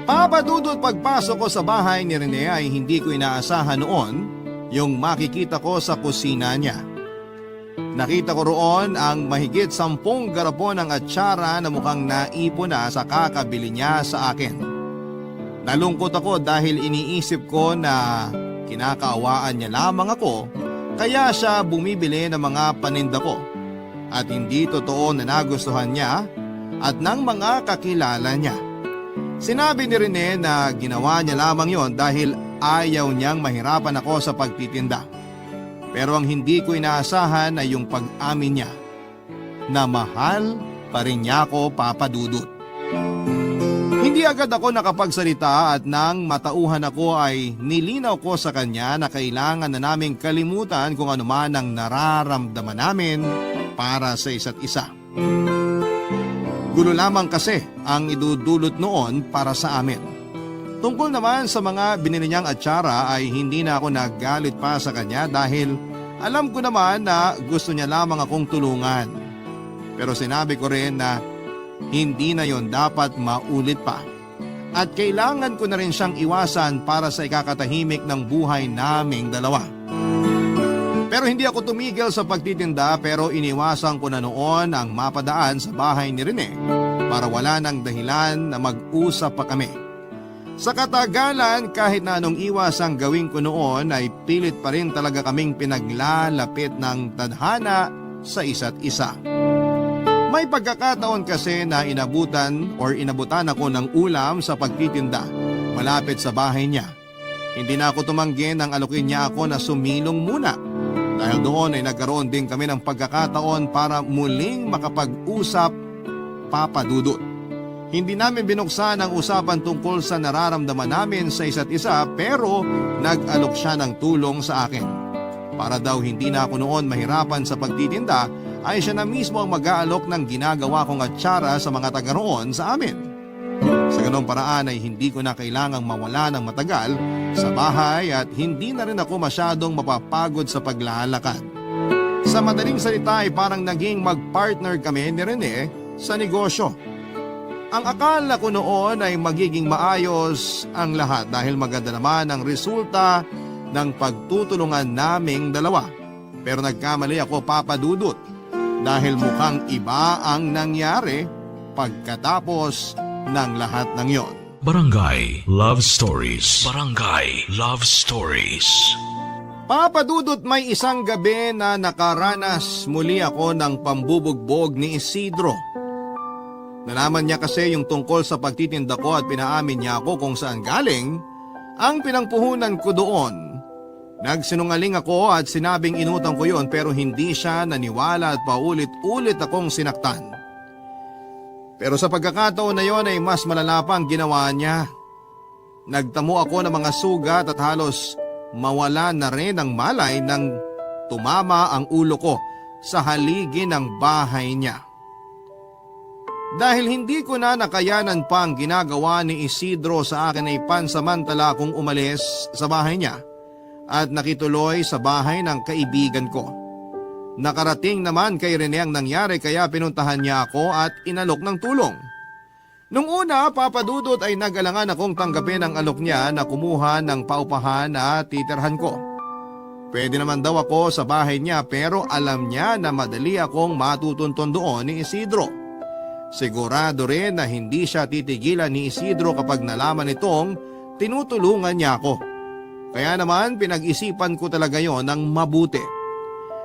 [SPEAKER 1] Papadudot pagpasok ko sa bahay ni Rene ay hindi ko inaasahan noon yung makikita ko sa kusina niya. Nakita ko roon ang mahigit 10 garapon ng atsara na mukhang naipon na sa kakabili niya sa akin. Nalungkot ako dahil iniisip ko na kinakaawaan niya lamang ako kaya siya bumibili ng mga paninda ko. At hindi totoo na nagustuhan niya at ng mga kakilala niya. Sinabi ni Rene na ginawa niya lamang yon dahil ayaw niyang mahirapan ako sa pagtitinda. Pero ang hindi ko inaasahan ay yung pag-amin niya na mahal pa rin niya ako, Papa Dudut. Hindi agad ako nakapagsalita at nang matauhan ako ay nilinaw ko sa kanya na kailangan na naming kalimutan kung ano man ang nararamdaman namin para sa isa't isa. Gulo lamang kasi ang idudulot noon para sa amin. Tungkol naman sa mga binili niyang atsara ay hindi na ako naggalit pa sa kanya dahil alam ko naman na gusto niya lamang akong tulungan. Pero sinabi ko rin na hindi na yon dapat maulit pa. At kailangan ko na rin siyang iwasan para sa ikakatahimik ng buhay naming dalawa. Pero hindi ako tumigil sa pagtitinda pero iniwasan ko na noon ang mapadaan sa bahay ni Rene para wala nang dahilan na mag-usap pa kami. Sa katagalan, kahit na anong iwas ang gawin ko noon ay pilit pa rin talaga kaming pinaglalapit ng tadhana sa isa't isa. May pagkakataon kasi na inabutan ako ng ulam sa pagtitinda malapit sa bahay niya. Hindi na ako tumanggi nang alokin niya ako na sumilong muna. Dahil doon ay nagkaroon din kami ng pagkakataon para muling makapag-usap, Papa Dudut. Hindi namin binuksan ang usapan tungkol sa nararamdaman namin sa isa't isa pero nag-alok siya ng tulong sa akin. Para daw hindi na ako noon mahirapan sa pagtitinda ay siya na mismo ang mag-aalok ng ginagawa kong atsara sa mga taga roon sa amin. Sa ganong paraan ay hindi ko na kailangang mawala ng matagal sa bahay at hindi na rin ako masyadong mapapagod sa paglalakad. Sa madaling salita ay parang naging mag-partner kami ni Rene sa negosyo. Ang akala ko noon ay magiging maayos ang lahat dahil maganda naman ang resulta ng pagtutulungan naming dalawa. Pero nagkamali ako, Papa Dudut, dahil mukhang iba ang nangyari pagkatapos ng lahat ng yon.
[SPEAKER 4] Barangay Love Stories. Barangay Love Stories.
[SPEAKER 1] Papa Dudut, may isang gabi na nakaranas muli ako ng pambubugbog ni Isidro. Nalaman niya kasi yung tungkol sa pagtitinda ko at pinaamin niya ako kung saan galing ang pinangpuhunan ko doon. Nagsinungaling ako at sinabing inutang ko yon pero hindi siya naniwala at paulit-ulit akong sinaktan. Pero sa pagkakataon na yon ay mas malala pa ang ginawa niya. Nagtamo ako ng mga sugat at halos mawala na rin ang malay nang tumama ang ulo ko sa haligi ng bahay niya. Dahil hindi ko na nakayanan pa ang ginagawa ni Isidro sa akin ay pansamantala akong umalis sa bahay niya at nakituloy sa bahay ng kaibigan ko. Nakarating naman kay Rene ang nangyari kaya pinuntahan niya ako at inalok ng tulong. Nung una, Papa Dudut, ay nag-alangan akong tanggapin ang alok niya na kumuha ng paupahan at titirhan ko. Pwede naman daw ako sa bahay niya pero alam niya na madali akong matutunton doon ni Isidro. Sigurado rin na hindi siya titigilan ni Isidro kapag nalaman itong tinutulungan niya ako. Kaya naman pinag-isipan ko talaga yon ng mabuti.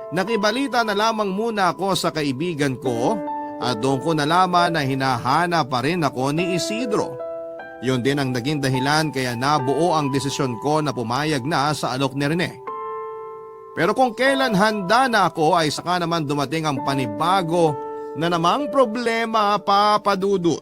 [SPEAKER 1] Nakibalita na lamang muna ako sa kaibigan ko at doon ko nalaman na hinahana pa rin ako ni Isidro. Yun din ang naging dahilan kaya nabuo ang desisyon ko na pumayag na sa alok ni Rene. Pero kung kailan handa na ako ay saka naman dumating ang panibago na namang problema, Papa Dudut.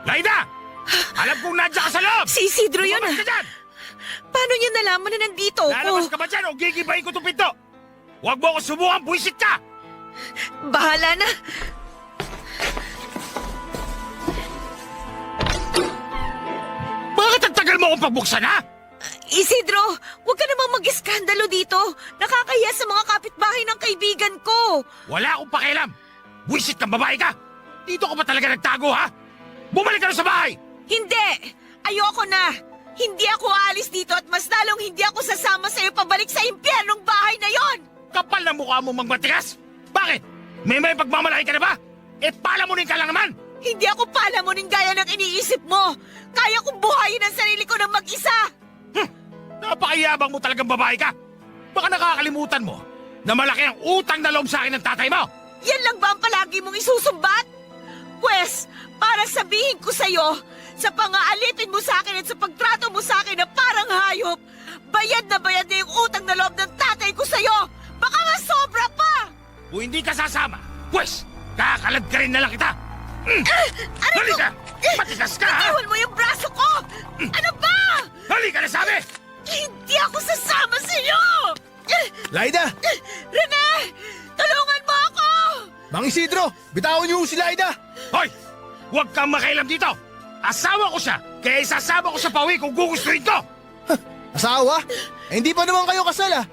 [SPEAKER 5] Laida! Alam kong nandiyan ka sa loob!
[SPEAKER 6] Si Isidro yun
[SPEAKER 5] Lumabas
[SPEAKER 6] ah.
[SPEAKER 5] ka dyan!
[SPEAKER 6] Paano niya nalaman na nandito
[SPEAKER 5] Lalabas
[SPEAKER 6] ako?
[SPEAKER 5] ka ba dyan o gigibahin ko itong pinto? Huwag mo ako subukan, buwisit ka!
[SPEAKER 6] Bahala na.
[SPEAKER 5] Bakit ang tagal mo akong pagbuksan, ha?
[SPEAKER 6] Isidro, huwag ka namang mag-iskandalo dito. Nakakahiya sa mga kapitbahay ng kaibigan ko.
[SPEAKER 5] Wala akong pakialam! Buisit kang babae ka! Dito ka pa talaga nagtago, ha? Bumalik ka na sa bahay!
[SPEAKER 6] Hindi! Ayoko na! Hindi ako aalis dito at mas lalong hindi ako sasama sa'yo pabalik sa impyernong bahay na yon!
[SPEAKER 5] Kapal na mukha mo magmatigas! Bakit? May pagmamalaki ka na ba? Palamunin ka lang naman!
[SPEAKER 6] Hindi ako palamunin gaya ng iniisip mo! Kaya kong buhayin ang sarili ko ng mag-isa!
[SPEAKER 5] Napakayabang mo talagang babae ka! Baka nakakalimutan mo na malaki ang utang na loob sa akin ng tatay mo!
[SPEAKER 6] Yan lang ba ang palagi mong isusumbat? Pwes, para sabihin ko sa'yo, sa pangaalipin mo sa akin at sa pagtrato mo sa akin na parang hayop, bayad na yung utang na loob ng tatay ko sa'yo! Baka nga sobra pa!
[SPEAKER 5] Kung hindi ka sasama, pues, kakalad ka rin na lang kita!
[SPEAKER 6] Aray
[SPEAKER 5] Halika! Matigas ka, ha?
[SPEAKER 6] Iwan mo yung braso ko! Ano ba?
[SPEAKER 5] Halika na sabi!
[SPEAKER 6] Hindi ako sasama sa'yo!
[SPEAKER 7] Laida!
[SPEAKER 6] Rene! Tulungan mo ako!
[SPEAKER 7] Mang Isidro! Bitawan niyo si Laida!
[SPEAKER 5] Hoy! Huwag kang makailam dito! Asawa ko siya, kaya isasama ko sa pauwi kung gugustuhin ko!
[SPEAKER 7] Asawa? Hindi pa naman kayo kasal ah.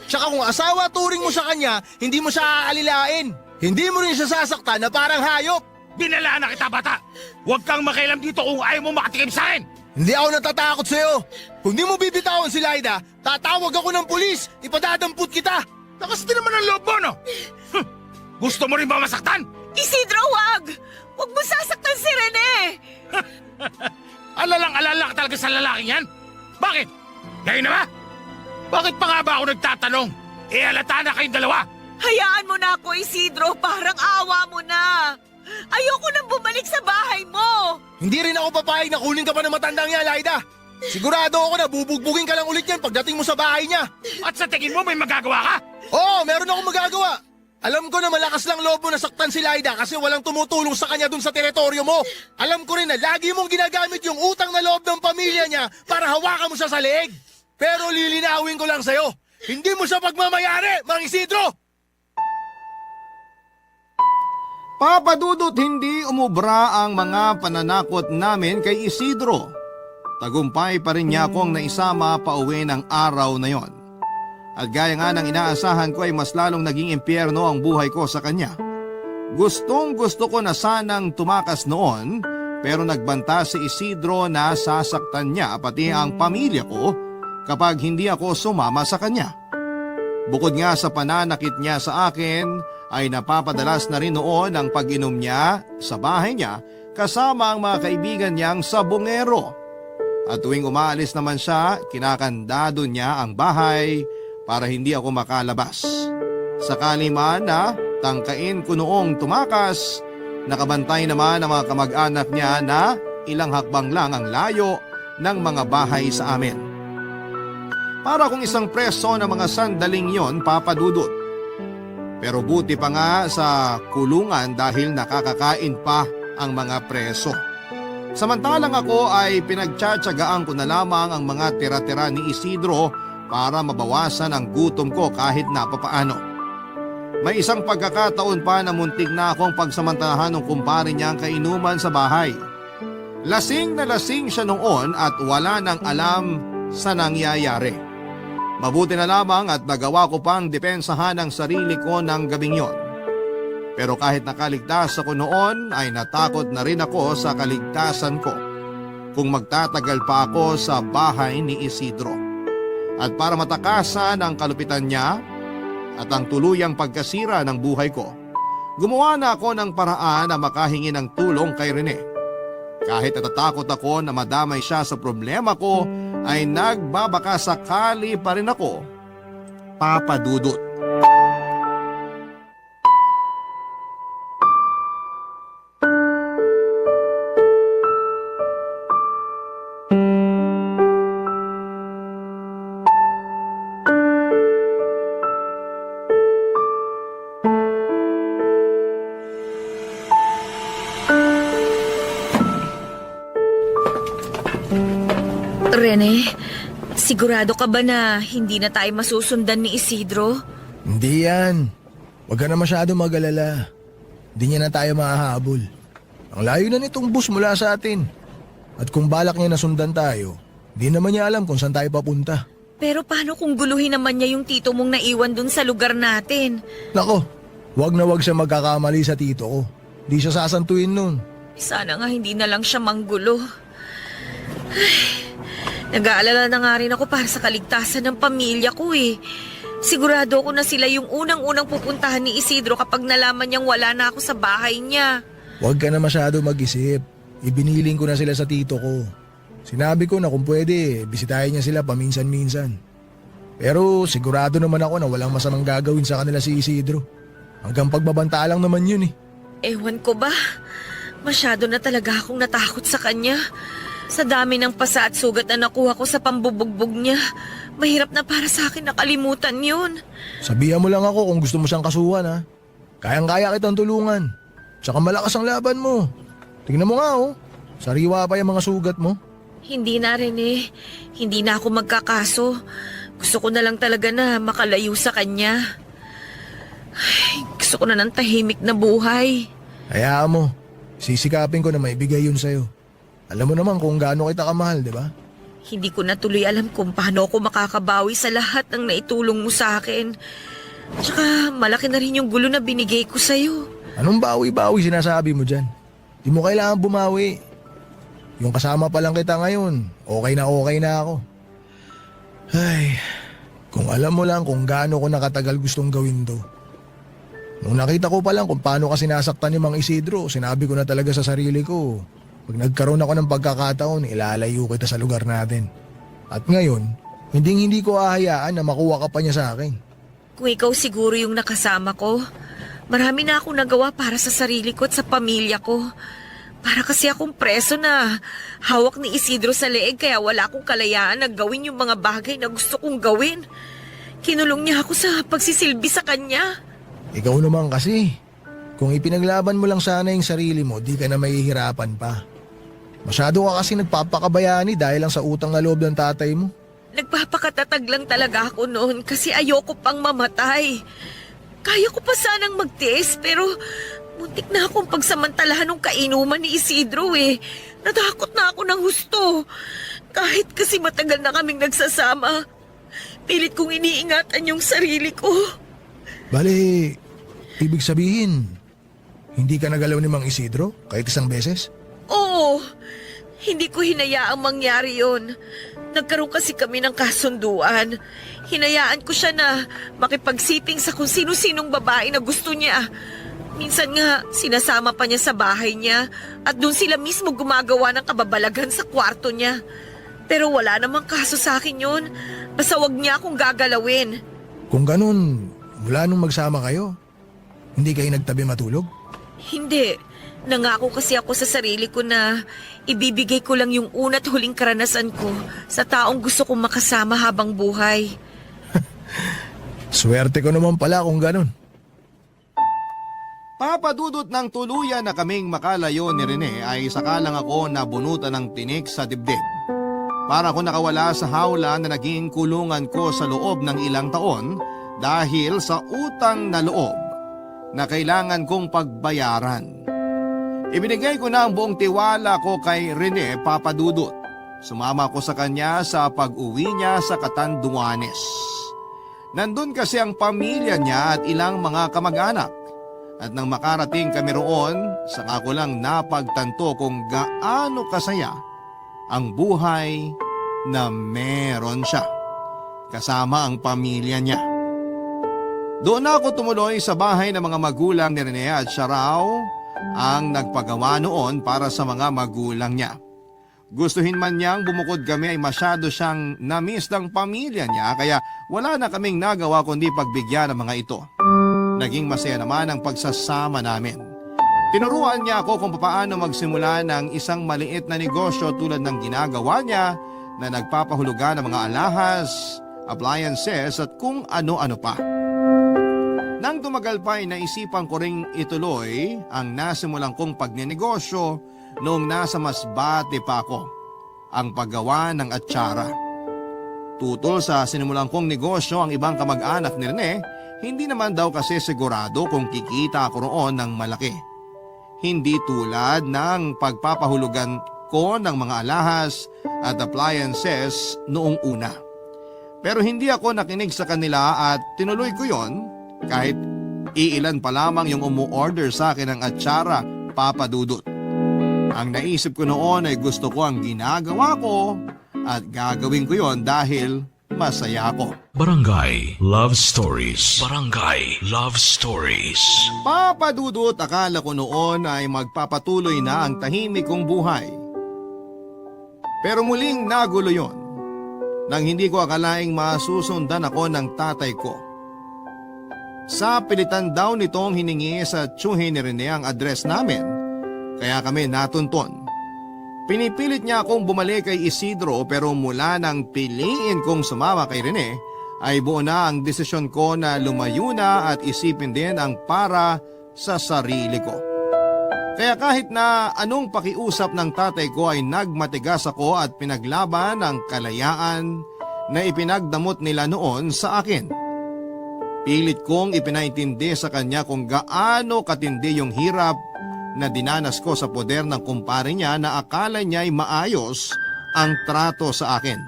[SPEAKER 7] Tsaka kung asawa turing mo sa kanya, hindi mo siya aalilain. Hindi mo rin siya sasaktan na parang hayop.
[SPEAKER 5] Binalaan na kita, bata! Huwag kang makailam dito kung ayaw mo makatikim sa akin!
[SPEAKER 7] Hindi ako natatakot sa'yo. Kung di mo bibitawan si Laida, tatawag ako ng pulis. Ipadadamput kita.
[SPEAKER 5] Lakas din naman ang loob mo, no? Gusto mo rin ba masaktan?
[SPEAKER 6] Isidro, wag! Huwag mo sasaktan si Rene!
[SPEAKER 5] Alalang-alala ka talaga sa lalaking yan? Bakit? Ngayon na ba? Bakit pa nga ba ako nagtatanong? Halata na kayong dalawa!
[SPEAKER 6] Hayaan mo na ako, Isidro. Parang awa mo na. Ayoko nang bumalik sa bahay mo.
[SPEAKER 7] Hindi rin ako papayag na kunin ka pa ng matandang yan, Laida. Sigurado ako na bubugbugin ka lang ulit yan pagdating mo sa bahay niya.
[SPEAKER 5] At sa tingin mo may magagawa ka?
[SPEAKER 7] Oo, meron akong magagawa. Alam ko na malakas lang loob mo na saktan si Laida kasi walang tumutulong sa kanya dun sa teritoryo mo. Alam ko rin na lagi mong ginagamit yung utang na loob ng pamilya niya para hawakan mo siya sa leeg. Pero lilinawin ko lang sa'yo, hindi mo siya pagmamayari, Mang Isidro!
[SPEAKER 1] Papadudot hindi umubra ang mga pananakot namin kay Isidro. Tagumpay pa rin niya akong naisama pauwi ng araw na yon. At gaya nga ng inaasahan ko ay mas lalong naging impyerno ang buhay ko sa kanya. Gustong gusto ko na sanang tumakas noon pero nagbanta si Isidro na sasaktan niya pati ang pamilya ko kapag hindi ako sumama sa kanya. Bukod nga sa pananakit niya sa akin ay napapadalas na rin noon ang pag-inom niya sa bahay niya kasama ang mga kaibigan niyang sabongero. At tuwing umaalis naman siya, kinakandado niya ang bahay para hindi ako makalabas. Sakali man na tangkain ko noong tumakas, nakabantay naman ang mga kamag-anak niya na ilang hakbang lang ang layo ng mga bahay sa amin. Para kung isang preso ng mga sandaling yon, papadudot. Pero buti pa nga sa kulungan dahil nakakakain pa ang mga preso. Samantalang ako ay pinagtsatsagaan ko na lamang ang mga tira-tira ni Isidro para mabawasan ang gutom ko kahit napapaano. May isang pagkakataon pa na muntik na akong pagsamantalahan ng kumpare niyang kainuman sa bahay. Lasing na lasing siya noon at wala nang alam sa nangyayari. Mabuti na lamang at nagawa ko pang depensahan ang sarili ko ng gabing yon. Pero kahit nakaligtas ako noon ay natakot na rin ako sa kaligtasan ko kung magtatagal pa ako sa bahay ni Isidro. At para matakasan ang kalupitan niya at ang tuluyang pagkasira ng buhay ko, gumawa na ako ng paraan na makahingi ng tulong kay Rene. Kahit natatakot ako na madamay siya sa problema ko, ay nagbabaka sakali pa rin ako, papadudot.
[SPEAKER 6] Rene, sigurado ka ba na hindi na tayo masusundan ni Isidro?
[SPEAKER 7] Hindi yan. Huwag ka na masyado mag-alala. Hindi niya na tayo mahahabol. Ang layo na nitong bus mula sa atin. At kung balak niya na sundan tayo, Di naman niya alam kung saan tayo papunta.
[SPEAKER 6] Pero paano kung guluhin naman niya yung tito mong naiwan dun sa lugar natin?
[SPEAKER 7] Nako, wag na wag siya magkakamali sa tito ko. Di siya sasantuin nun.
[SPEAKER 6] Sana nga hindi na lang siya manggulo. Ay, nag-aalala na nga rin ako para sa kaligtasan ng pamilya ko eh. Sigurado ko na sila yung unang-unang pupuntahan ni Isidro kapag nalaman niyang wala na ako sa bahay niya.
[SPEAKER 7] Huwag ka na masyado mag-isip. Ibiniling ko na sila sa tito ko. Sinabi ko na kung pwede, bisitahin niya sila paminsan-minsan. Pero sigurado naman ako na walang masamang gagawin sa kanila si Isidro. Hanggang pagbabanta lang naman yun eh.
[SPEAKER 6] Ewan ko ba? Masyado na talaga akong natakot sa kanya. Sa dami ng pasa at sugat na nakuha ko sa pambubugbog niya, mahirap na para sa akin nakalimutan yun.
[SPEAKER 7] Sabihan mo lang ako kung gusto mo siyang kasuhan ha. Kayang-kaya kitang tulungan. Tsaka malakas ang laban mo. Tingnan mo nga oh. Sariwa pa yung mga sugat mo.
[SPEAKER 6] Hindi na rin eh. Hindi na ako magkakaso. Gusto ko na lang talaga na makalayo sa kanya. Ay, gusto ko na ng tahimik na buhay.
[SPEAKER 7] Hayaan mo. Sisikapin ko na maibigay yun sa'yo. Alam mo naman kung gaano kita kamahal, di ba?
[SPEAKER 6] Hindi ko na tuloy alam kung paano ako makakabawi sa lahat ng naitulong mo sa akin. Tsaka malaki na rin yung gulo na binigay ko sa'yo.
[SPEAKER 7] Anong bawi-bawi sinasabi mo dyan? Di mo kailangan bumawi. Yung kasama pa lang kita ngayon, okay na ako. Ay, kung alam mo lang kung gaano ko nakatagal gustong gawin to. Nung nakita ko pa lang kung paano ka sinasaktan ni Mang Isidro, sinabi ko na talaga sa sarili ko, pag nagkaroon ako ng pagkakataon, ilalayo kita sa lugar natin. At ngayon, hindi ko ahayaan na makuha ka pa niya sa akin.
[SPEAKER 6] Kung ikaw siguro yung nakasama ko, marami na akong nagawa para sa sarili ko at sa pamilya ko. Para kasi akong preso na hawak ni Isidro sa leeg kaya wala akong kalayaan na gawin yung mga bagay na gusto kong gawin. Kinulong niya ako sa pagsisilbi sa kanya.
[SPEAKER 7] Ikaw naman kasi, kung ipinaglaban mo lang sana yung sarili mo, di ka na mahihirapan pa. Masyado ka kasi nagpapakabayani dahil lang sa utang na loob ng tatay mo.
[SPEAKER 6] Nagpapakatatag lang talaga ako noon kasi ayoko pang mamatay. Kaya ko pa sanang magtiis pero muntik na akong pagsamantalahan ng kainuman ni Isidro eh. Natakot na ako ng husto. Kahit kasi matagal na kaming nagsasama, pilit kong iniingatan yung sarili ko.
[SPEAKER 7] Bale, ibig sabihin, hindi ka nagalaw ni Mang Isidro kahit isang beses?
[SPEAKER 6] Oo, hindi ko hinayaang mangyari yon. Nagkaroon kasi kami ng kasunduan. Hinayaan ko siya na makipagsiping sa kung sino-sinong babae na gusto niya. Minsan nga, sinasama pa niya sa bahay niya at doon sila mismo gumagawa ng kababalagan sa kwarto niya. Pero wala namang kaso sa akin yun. Basta wag niya akong gagalawin.
[SPEAKER 7] Kung ganun, mula nung magsama kayo, hindi kayo nagtabi matulog?
[SPEAKER 6] Hindi. Nangako kasi ako sa sarili ko na ibibigay ko lang yung una't huling karanasan ko sa taong gusto kong makasama habang buhay.
[SPEAKER 7] Swerte ko naman pala kung ganun.
[SPEAKER 1] Papadudot ng tuluyan na kaming makalayo ni Rene ay sakalang ako nabunutan ng tinik sa dibdib. Para ako nakawala sa hawla na naging kulungan ko sa loob ng ilang taon dahil sa utang na loob na kailangan kong pagbayaran. Ibinigay ko na ang buong tiwala ko kay Rene Papadudot. Sumama ko sa kanya sa pag-uwi niya sa Catanduanes. Nandun kasi ang pamilya niya at ilang mga kamag-anak. At nang makarating kami roon, saka ko lang napagtanto kung gaano kasaya ang buhay na meron siya. Kasama ang pamilya niya. Doon ako tumuloy sa bahay ng mga magulang ni Rene at siya raw ang nagpagawa noon para sa mga magulang niya. Gustuhin man niyang bumukod kami ay masyado siyang na-miss ng pamilya niya kaya wala na kaming nagawa kundi pagbigyan ng mga ito. Naging masaya naman ang pagsasama namin. Tinuruan niya ako kung paano magsimula ng isang maliit na negosyo tulad ng ginagawa niya na nagpapahulugan ng mga alahas, appliances at kung ano-ano pa. Nang tumagal pa ay naisipan ko ring ituloy ang nasimulang kong pagnenegosyo noong nasa Masbate pa ako, ang paggawa ng atsara. Tutol sa sinimulang kong negosyo ang ibang kamag-anak ni Rene, hindi naman daw kasi sigurado kung kikita ako roon ng malaki. Hindi tulad ng pagpapahulugan ko ng mga alahas at appliances noong una. Pero hindi ako nakinig sa kanila at tinuloy ko yon kahit iilan pa lamang yung umu-order sa akin ng atsara, Papa Dudut. Ang naisip ko noon ay gusto ko ang ginagawa ko at gagawin ko yon dahil masaya ako.
[SPEAKER 4] Barangay Love Stories. Barangay Love Stories.
[SPEAKER 1] Papa Dudut, akala ko noon ay magpapatuloy na ang tahimik kong buhay. Pero muling nagulo yon nang hindi ko akalaing masusundan ako ng tatay ko. Sa pilitan daw nitong hiningi sa tiyuhin ni Rene ang address namin, kaya kami natunton. Pinipilit niya akong bumalik kay Isidro pero mula nang piliin kong sumama kay Rene, ay buo na ang desisyon ko na lumayo na at isipin din ang para sa sarili ko. Kaya kahit na anong pakiusap ng tatay ko ay nagmatigas ako at pinaglaban ang kalayaan na ipinagdamot nila noon sa akin. Pilit kong ipinaintindi sa kanya kung gaano katindi yung hirap na dinanas ko sa poder ng kumpare niya na akala niya ay maayos ang trato sa akin.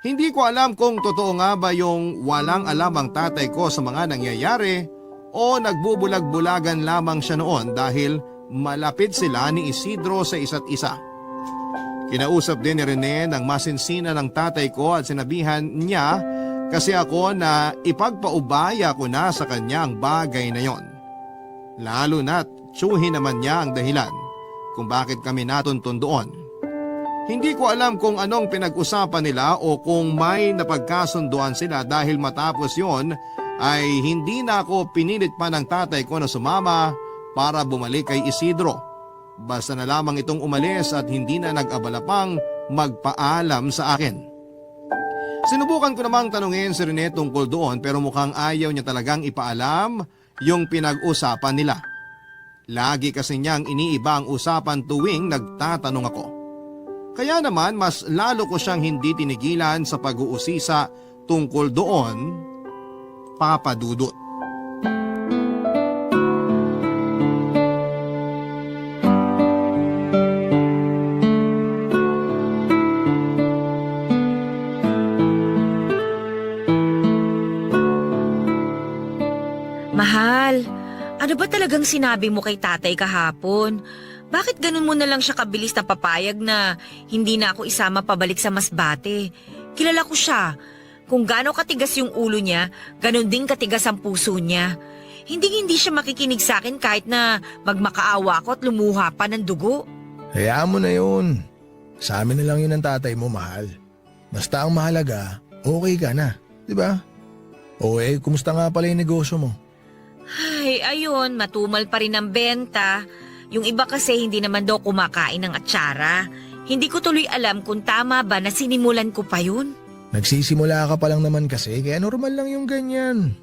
[SPEAKER 1] Hindi ko alam kung totoo nga ba yung walang alam ang tatay ko sa mga nangyayari o nagbubulag-bulagan lamang siya noon dahil malapit sila ni Isidro sa isa't isa. Kinausap din ni Rene ng masinsina ng tatay ko at sinabihan niya kasi ako na ipagpaubaya ko na sa kanya ang bagay na yon. Lalo na't tiyuhin naman niya ang dahilan kung bakit kami natuntun doon. Hindi ko alam kung anong pinag-usapan nila o kung may napagkasunduan sila dahil matapos yon ay hindi na ako pinilit pa ng tatay ko na sumama para bumalik kay Isidro. Basta na lamang itong umalis at hindi na nag-abala pang magpaalam sa akin. Sinubukan ko namang tanungin si Rene tungkol doon pero mukhang ayaw niya talagang ipaalam yung pinag-usapan nila. Lagi kasi niyang iniiba ang usapan tuwing nagtatanong ako. Kaya naman mas lalo ko siyang hindi tinigilan sa pag-uusisa tungkol doon, Papa Dudut.
[SPEAKER 6] Mahal, ano ba talagang sinabi mo kay tatay kahapon? Bakit ganun mo na lang siya kabilis na papayag na hindi na ako isama pabalik sa Masbate? Kilala ko siya. Kung gaano katigas yung ulo niya, ganun din katigas ang puso niya. Hindi siya makikinig sa akin kahit na magmakaawa ako at lumuha pa ng dugo.
[SPEAKER 7] Hayaan mo na yun. Sa amin na lang yun ang tatay mo, mahal. Basta ang mahalaga, okay ka na. Diba? O kumusta nga pala yung negosyo mo?
[SPEAKER 6] Ay, ayun, matumal pa rin ang benta. Yung iba kasi hindi naman daw kumakain ng atsara. Hindi ko tuloy alam kung tama ba na sinimulan ko pa yun.
[SPEAKER 7] Nagsisimula ka pa lang naman kasi, kaya normal lang yung ganyan.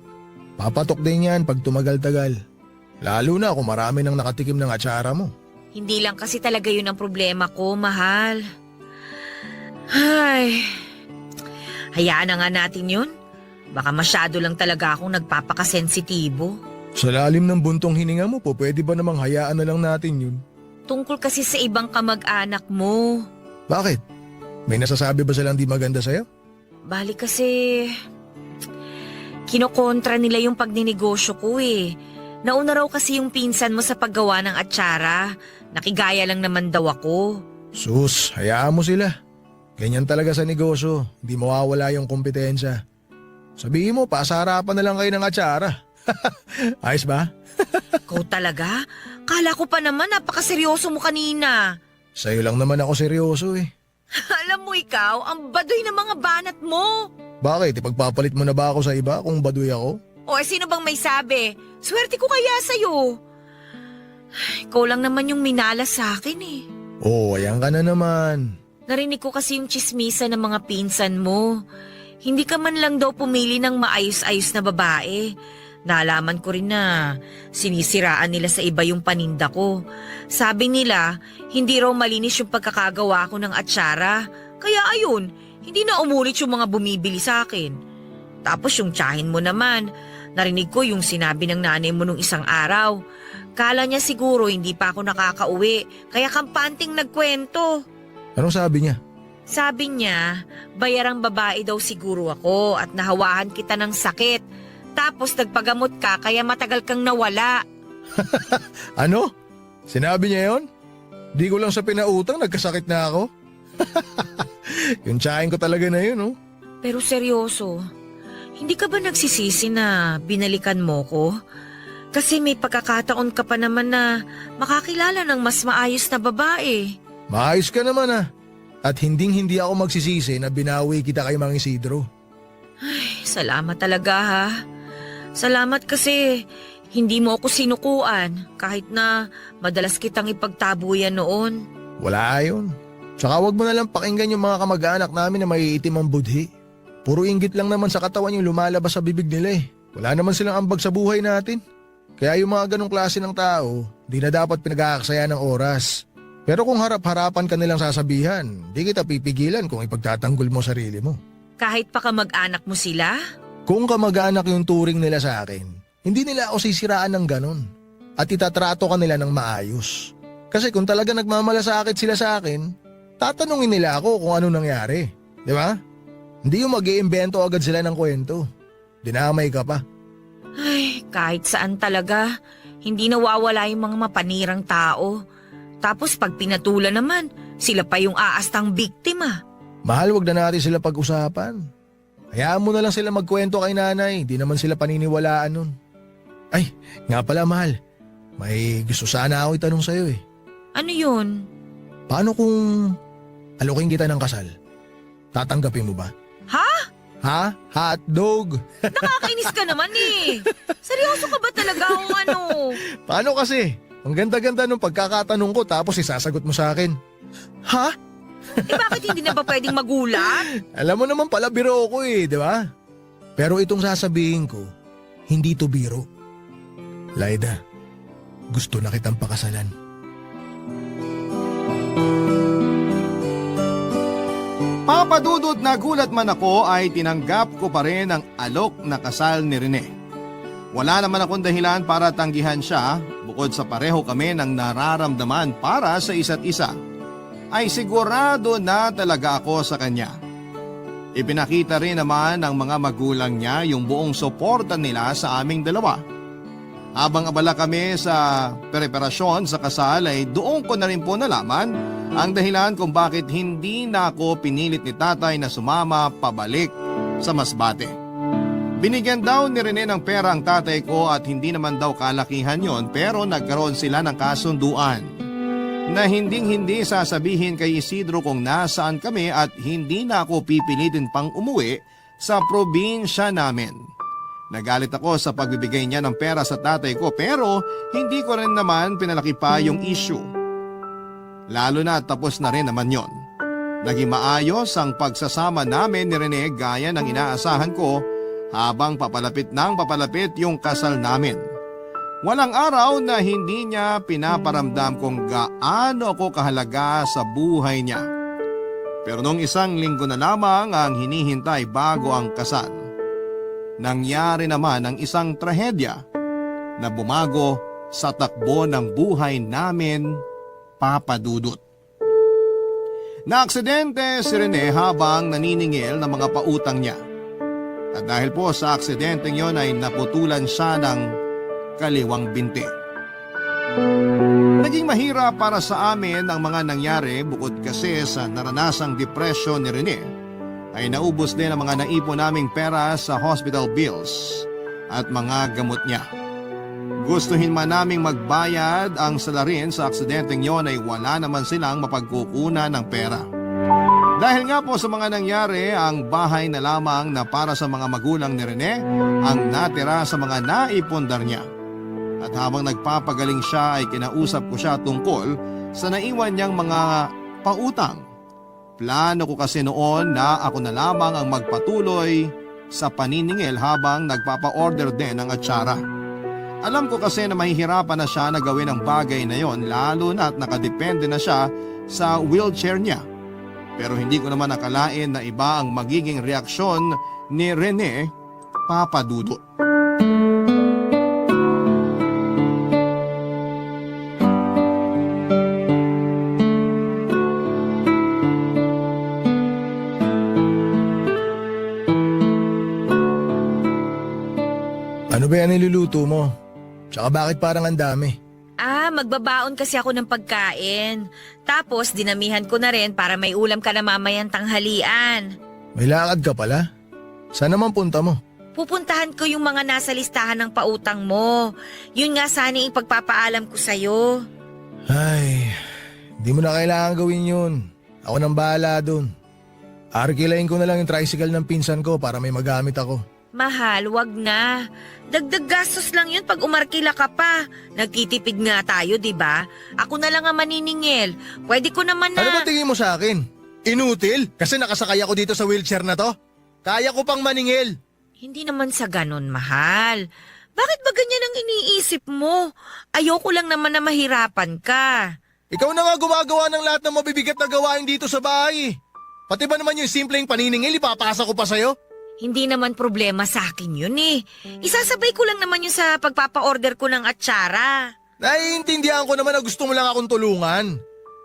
[SPEAKER 7] Papatok din yan pag tumagal-tagal. Lalo na kung marami nang nakatikim ng atsara mo.
[SPEAKER 6] Hindi lang kasi talaga yun ang problema ko, mahal. Ay, hayaan na nga natin yun. Baka masyado lang talaga akong nagpapakasensitibo.
[SPEAKER 7] Sa lalim ng buntong hininga mo po, pwede ba namang hayaan na lang natin yun?
[SPEAKER 6] Tungkol kasi sa ibang kamag-anak mo.
[SPEAKER 7] Bakit? May nasasabi ba silang di maganda sa'yo?
[SPEAKER 6] Bali kasi, kinokontra nila yung pagninegosyo ko eh. Nauna raw kasi yung pinsan mo sa paggawa ng atsara. Nakigaya lang naman daw ako.
[SPEAKER 7] Sus, hayaan mo sila. Ganyan talaga sa negosyo, hindi mawawala yung kompetensya. Sabihin mo, pasarapan na lang kayo ng atsara. Ayos ba?
[SPEAKER 6] Ikaw talaga? Kala ko pa naman napakaseryoso mo kanina.
[SPEAKER 7] Sa'yo lang naman ako seryoso eh.
[SPEAKER 6] Alam mo ikaw, ang baduy ng mga banat mo.
[SPEAKER 7] Bakit? Ipagpapalit mo na ba ako sa iba kung baduy ako?
[SPEAKER 6] O sino bang may sabi? Swerte ko kaya sa'yo. Ikaw lang naman yung minalas sa akin eh.
[SPEAKER 7] Oo, ayan ka na naman.
[SPEAKER 6] Narinig ko kasi yung chismisa ng mga pinsan mo. Hindi ka man lang daw pumili ng maayos-ayos na babae. Nalaman ko rin na sinisiraan nila sa iba yung paninda ko. Sabi nila, hindi raw malinis yung pagkakagawa ko ng atsara. Kaya ayun, hindi na umulit yung mga bumibili sa akin. Tapos yung tiyahin mo naman, Narinig ko yung sinabi ng nanay mo nung isang araw. Kala niya siguro hindi pa ako nakakauwi, kaya kampanting nagkwento.
[SPEAKER 7] Anong sabi niya?
[SPEAKER 6] Sabi niya, bayarang babae daw siguro ako at nahawahan kita ng sakit. Tapos nagpagamot ka kaya matagal kang nawala.
[SPEAKER 7] Ano? Sinabi niya yon? Di ko lang sa pinautang, nagkasakit na ako. Yung tsahin ko talaga na yun, oh.
[SPEAKER 6] Pero seryoso, hindi ka ba nagsisisi na binalikan mo ko? Kasi may pagkakataon ka pa naman na makakilala ng mas maayos na babae.
[SPEAKER 7] Maayos ka naman ah. At hindi ako magsisisi na binawi kita kay Mang Isidro.
[SPEAKER 6] Salamat talaga ha. Salamat kasi hindi mo ako sinukuan kahit na madalas kitang ipagtabuyan noon.
[SPEAKER 7] Wala yun. Tsaka wag mo na lang pakinggan yung mga kamag-anak namin na may itim ang budhi. Puro inggit lang naman sa katawan yung lumalabas sa bibig nila eh. Wala naman silang ambag sa buhay natin. Kaya yung mga ganong klase ng tao, di na dapat pinag-aaksaya ng oras. Pero kung harap-harapan ka nilang sasabihan, di kita pipigilan kung ipagtatanggol mo sarili mo.
[SPEAKER 6] Kahit pa kamag-anak mo sila?
[SPEAKER 7] Kung kamag-anak yung turing nila sa akin, hindi nila ako sisiraan ng ganon. At itatrato ka nila ng maayos. Kasi kung talaga nagmamalasakit sila sa akin, tatanungin nila ako kung ano nangyari. Di ba? Hindi yung mag-iimbento agad sila ng kwento. Dinamay ka pa.
[SPEAKER 6] Ay, kahit saan talaga, hindi nawawala yung mga mapanirang tao. Tapos pag pinatulan naman, sila pa yung aastang biktima.
[SPEAKER 7] Mahal, wag na natin sila pag-usapan. Hayaan mo na lang sila magkwento kay nanay, di naman sila paniniwalaan nun. Ay, nga pala mahal, may gusto sana ako itanong sa'yo eh.
[SPEAKER 6] Ano yun?
[SPEAKER 7] Paano kung alokin kita ng kasal? Tatanggapin mo ba?
[SPEAKER 6] Ha?
[SPEAKER 7] Ha? Hotdog?
[SPEAKER 6] Nakakainis ka naman eh. Seryoso ka ba talaga o ano?
[SPEAKER 7] Paano kasi? Ang ganda-ganda nung pagkakatanong ko tapos isasagot mo sa akin. Ha?
[SPEAKER 6] Eh bakit hindi na ba pwedeng magulat?
[SPEAKER 7] Alam mo naman pala biro ko eh, di ba? Pero itong sasabihin ko, hindi to biro. Laida, gusto na kitang pakasalan.
[SPEAKER 1] Papadudot na gulat man ako ay tinanggap ko pa rin ang alok na kasal ni Rene. Wala naman akong dahilan para tanggihan siya bukod sa pareho kami ng nararamdaman para sa isa't isa. Ay sigurado na talaga ako sa kanya. Ipinakita rin naman ng mga magulang niya yung buong suporta nila sa aming dalawa. Habang abala kami sa preparasyon sa kasal ay doon ko na rin po nalaman ang dahilan kung bakit hindi na ako pinilit ni tatay na sumama pabalik sa Masbate. Binigyan daw ni Rene ng pera ang tatay ko at hindi naman daw kalakihan yon, pero nagkaroon sila ng kasunduan na hindi sasabihin kay Isidro kung nasaan kami at hindi na ako pipilitin pang umuwi sa probinsya namin. Nagalit ako sa pagbibigay niya ng pera sa tatay ko pero hindi ko rin naman pinalaki pa yung issue. Lalo na tapos na rin naman yon. Naging maayos ang pagsasama namin ni Rene gaya ng inaasahan ko habang papalapit yung kasal namin. Walang araw na hindi niya pinaparamdam kung gaano ako kahalaga sa buhay niya. Pero nung isang linggo na lamang ang hinihintay bago ang kasal, nangyari naman ang isang trahedya na bumago sa takbo ng buhay namin, Papa Dudut. Naaksidente si Rene habang naniningil ng mga pautang niya. At dahil po sa aksidenteng yon ay naputulan siya ng kaliwang binti. Naging mahirap para sa amin ang mga nangyari bukod kasi sa naranasang depresyon ni Rene ay naubos din ang mga naipon naming pera sa hospital bills at mga gamot niya. Gustuhin man naming magbayad ang salarin sa aksidenteng yon ay wala naman silang mapagkukunan ng pera. Dahil nga po sa mga nangyari, ang bahay na lamang na para sa mga magulang ni Rene ang natira sa mga naipundar niya. At habang nagpapagaling siya ay kinausap ko siya tungkol sa naiwan niyang mga pautang. Plano ko kasi noon na ako na lamang ang magpatuloy sa paniningil habang nagpapa-order din ng atsara. Alam ko kasi na mahihirapan na siya na gawin ang bagay na yon lalo na at nakadepende na siya sa wheelchair niya. Pero hindi ko naman nakalain na iba ang magiging reaksyon ni Rene, Papa Dudut.
[SPEAKER 7] Ano ba yan niluluto mo? Tsaka bakit parang ang dami?
[SPEAKER 6] Magbabaon kasi ako ng pagkain. Tapos dinamihan ko na rin para may ulam ka na mamayang tanghalian.
[SPEAKER 7] May lakad ka pala? Saan naman punta mo?
[SPEAKER 6] Pupuntahan ko yung mga nasa listahan ng pautang mo. Yun nga sana yung pagpapaalam ko sa'yo.
[SPEAKER 7] Ay, di mo na kailangan gawin yun. Ako nang bahala dun. Arkilain ko na lang yung tricycle ng pinsan ko para may magamit ako.
[SPEAKER 6] Mahal, wag na. Dagdag gastos lang yun pag umarkila ka pa. Nagtitipid nga tayo, di ba? Ako na lang ang maniningil. Pwede ko naman na...
[SPEAKER 7] Ano ba tingin mo sa akin? Inutil? Kasi nakasakay ako dito sa wheelchair na to? Kaya ko pang maningil.
[SPEAKER 6] Hindi naman sa ganon, mahal. Bakit ba ganyan ang iniisip mo? Ayoko lang naman na mahirapan ka.
[SPEAKER 7] Ikaw na nga gumagawa ng lahat ng mabibigat na gawain dito sa bahay. Pati ba naman yung simpleng paniningil, ipapasa ko pa sa'yo?
[SPEAKER 6] Hindi naman problema sa akin yun eh. Isasabay ko lang naman yun sa pagpapa-order ko ng atsara.
[SPEAKER 7] Naiintindihan ko naman na gusto mo lang akong tulungan.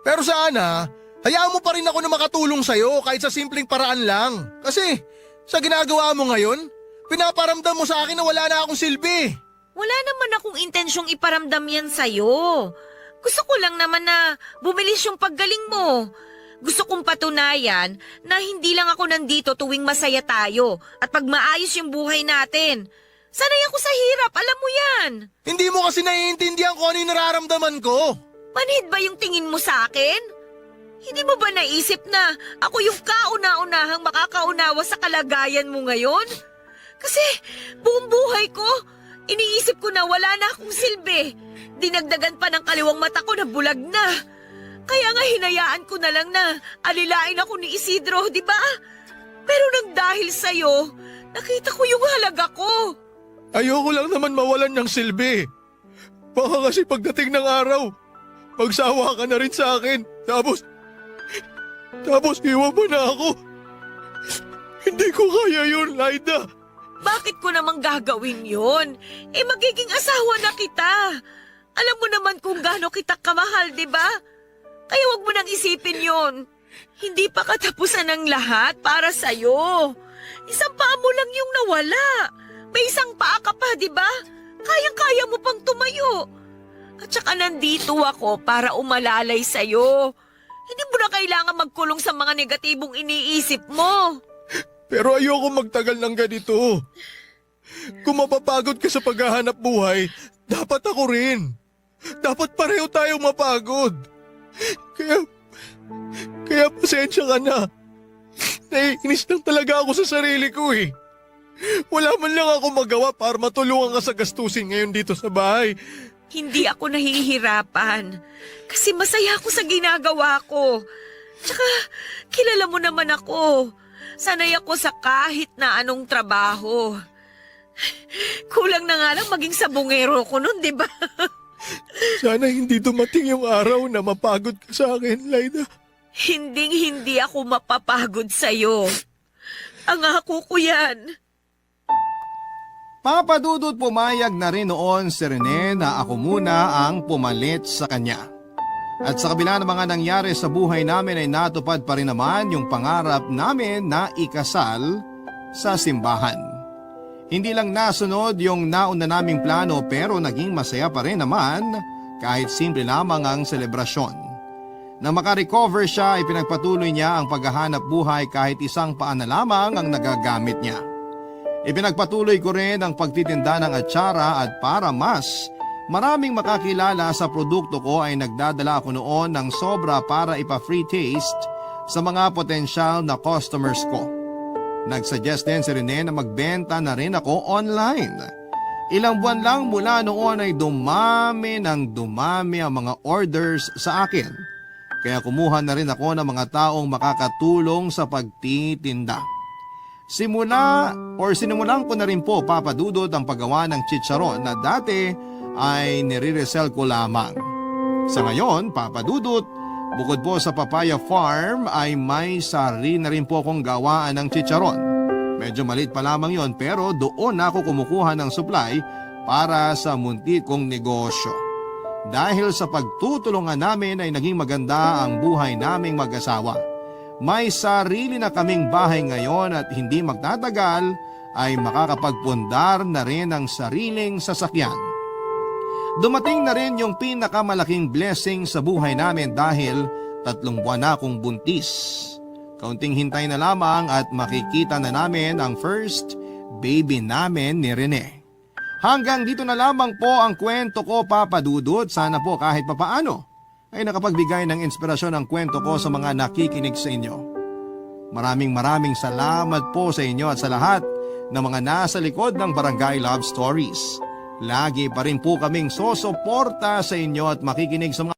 [SPEAKER 7] Pero sana, hayaan mo pa rin ako na makatulong sa'yo kahit sa simpleng paraan lang. Kasi sa ginagawa mo ngayon, pinaparamdam mo sa akin na wala na akong silbi.
[SPEAKER 6] Wala naman akong intensyong iparamdam yan sa'yo. Gusto ko lang naman na bumilis yung paggaling mo. Gusto kong patunayan na hindi lang ako nandito tuwing masaya tayo at pag maayos yung buhay natin. Sanay ako sa hirap, alam mo yan.
[SPEAKER 7] Hindi mo kasi naiintindihan kung ano yung nararamdaman ko.
[SPEAKER 6] Manhid ba yung tingin mo sa akin? Hindi mo ba naisip na ako yung kauna-unahang makakaunawa sa kalagayan mo ngayon? Kasi buong buhay ko, iniisip ko na wala na akong silbi. Dinagdagan pa ng kaliwang mata ko na bulag na. Kaya nga hinayaan ko na lang na alilain ako ni Isidro, di ba? Pero nang dahil sa'yo, nakita ko yung halaga ko.
[SPEAKER 7] Ayoko lang naman mawalan ng silbi. Baka kasi pagdating ng araw, magsawa ka na rin sa akin. Tapos iwan mo na ako. Hindi ko kaya yun, Laida.
[SPEAKER 6] Bakit ko namang gagawin yun? Magiging asawa na kita. Alam mo naman kung gaano kita kamahal, di ba? Kaya wag mo nang isipin yon. Hindi pa katapusan ng lahat para sa'yo. Isang paa mo lang yung nawala. May isang paa ka pa, di ba? Kayang-kaya mo pang tumayo. At saka nandito ako para umalalay sa'yo. Hindi mo na kailangan magkulong sa mga negatibong iniisip mo.
[SPEAKER 7] Pero ayoko magtagal ng ganito. Kung mapapagod ka sa paghahanap buhay, dapat ako rin. Dapat pareho tayong mapagod. Kaya pasensya ka na. Naiinis lang talaga ako sa sarili ko eh. Wala man lang ako magawa para matulungan ka sa gastusin ngayon dito sa bahay.
[SPEAKER 6] Hindi ako nahihirapan. Kasi masaya ako sa ginagawa ko. Tsaka, kilala mo naman ako. Sanay ako sa kahit na anong trabaho. Kulang na nga lang maging sabungero ko nun, di ba?
[SPEAKER 7] Sana hindi dumating yung araw na mapagod ka sa akin, Laida.
[SPEAKER 6] Hinding-hindi ako mapapagod sa'yo. Ang ako ko yan.
[SPEAKER 1] Papa Dudut pumayag na rin noon si Rene na ako muna ang pumalit sa kanya. At sa kabila ng mga nangyari sa buhay namin ay natupad pa rin naman yung pangarap namin na ikasal sa simbahan. Hindi lang nasunod yung nauna naming plano pero naging masaya pa rin naman kahit simple lamang ang selebrasyon. Nang makarecover siya ay pinagpatuloy niya ang paghahanap buhay kahit isang paa na lamang ang nagagamit niya. Ipinagpatuloy ko rin ang pagtitinda ng atsara at para mas maraming makakilala sa produkto ko ay nagdadala ako noon ng sobra para ipa-free taste sa mga potensyal na customers ko. Nagsuggest din si Rene na magbenta na rin ako online. Ilang buwan lang mula noon ay dumami ng dumami ang mga orders sa akin. Kaya kumuha na rin ako ng mga taong makakatulong sa pagtitinda. Sinimulan ko na rin po, Papa Dudut, ang paggawa ng chicharon na dati ay nire-resell ko lamang. Sa ngayon, Papa Dudut, bukod po sa Papaya Farm ay may sarili na rin po akong gawaan ng chicharon. Medyo maliit pa lamang yon pero doon ako kumukuha ng supply para sa munti kong negosyo. Dahil sa pagtutulungan namin ay naging maganda ang buhay naming mag-asawa. May sarili na kaming bahay ngayon at hindi magtatagal ay makakapagpundar na rin ang sariling sasakyan. Dumating na rin yung pinakamalaking blessing sa buhay namin dahil 3 buwan na akong buntis. Kaunting hintay na lamang at makikita na namin ang first baby namin ni Rene. Hanggang dito na lamang po ang kwento ko, Papa Dudut. Sana po kahit papaano ay nakapagbigay ng inspirasyon ang kwento ko sa mga nakikinig sa inyo. Maraming salamat po sa inyo at sa lahat ng mga nasa likod ng Barangay Love Stories. Lagi pa rin po kaming sosuporta sa inyo at makikinig sa mga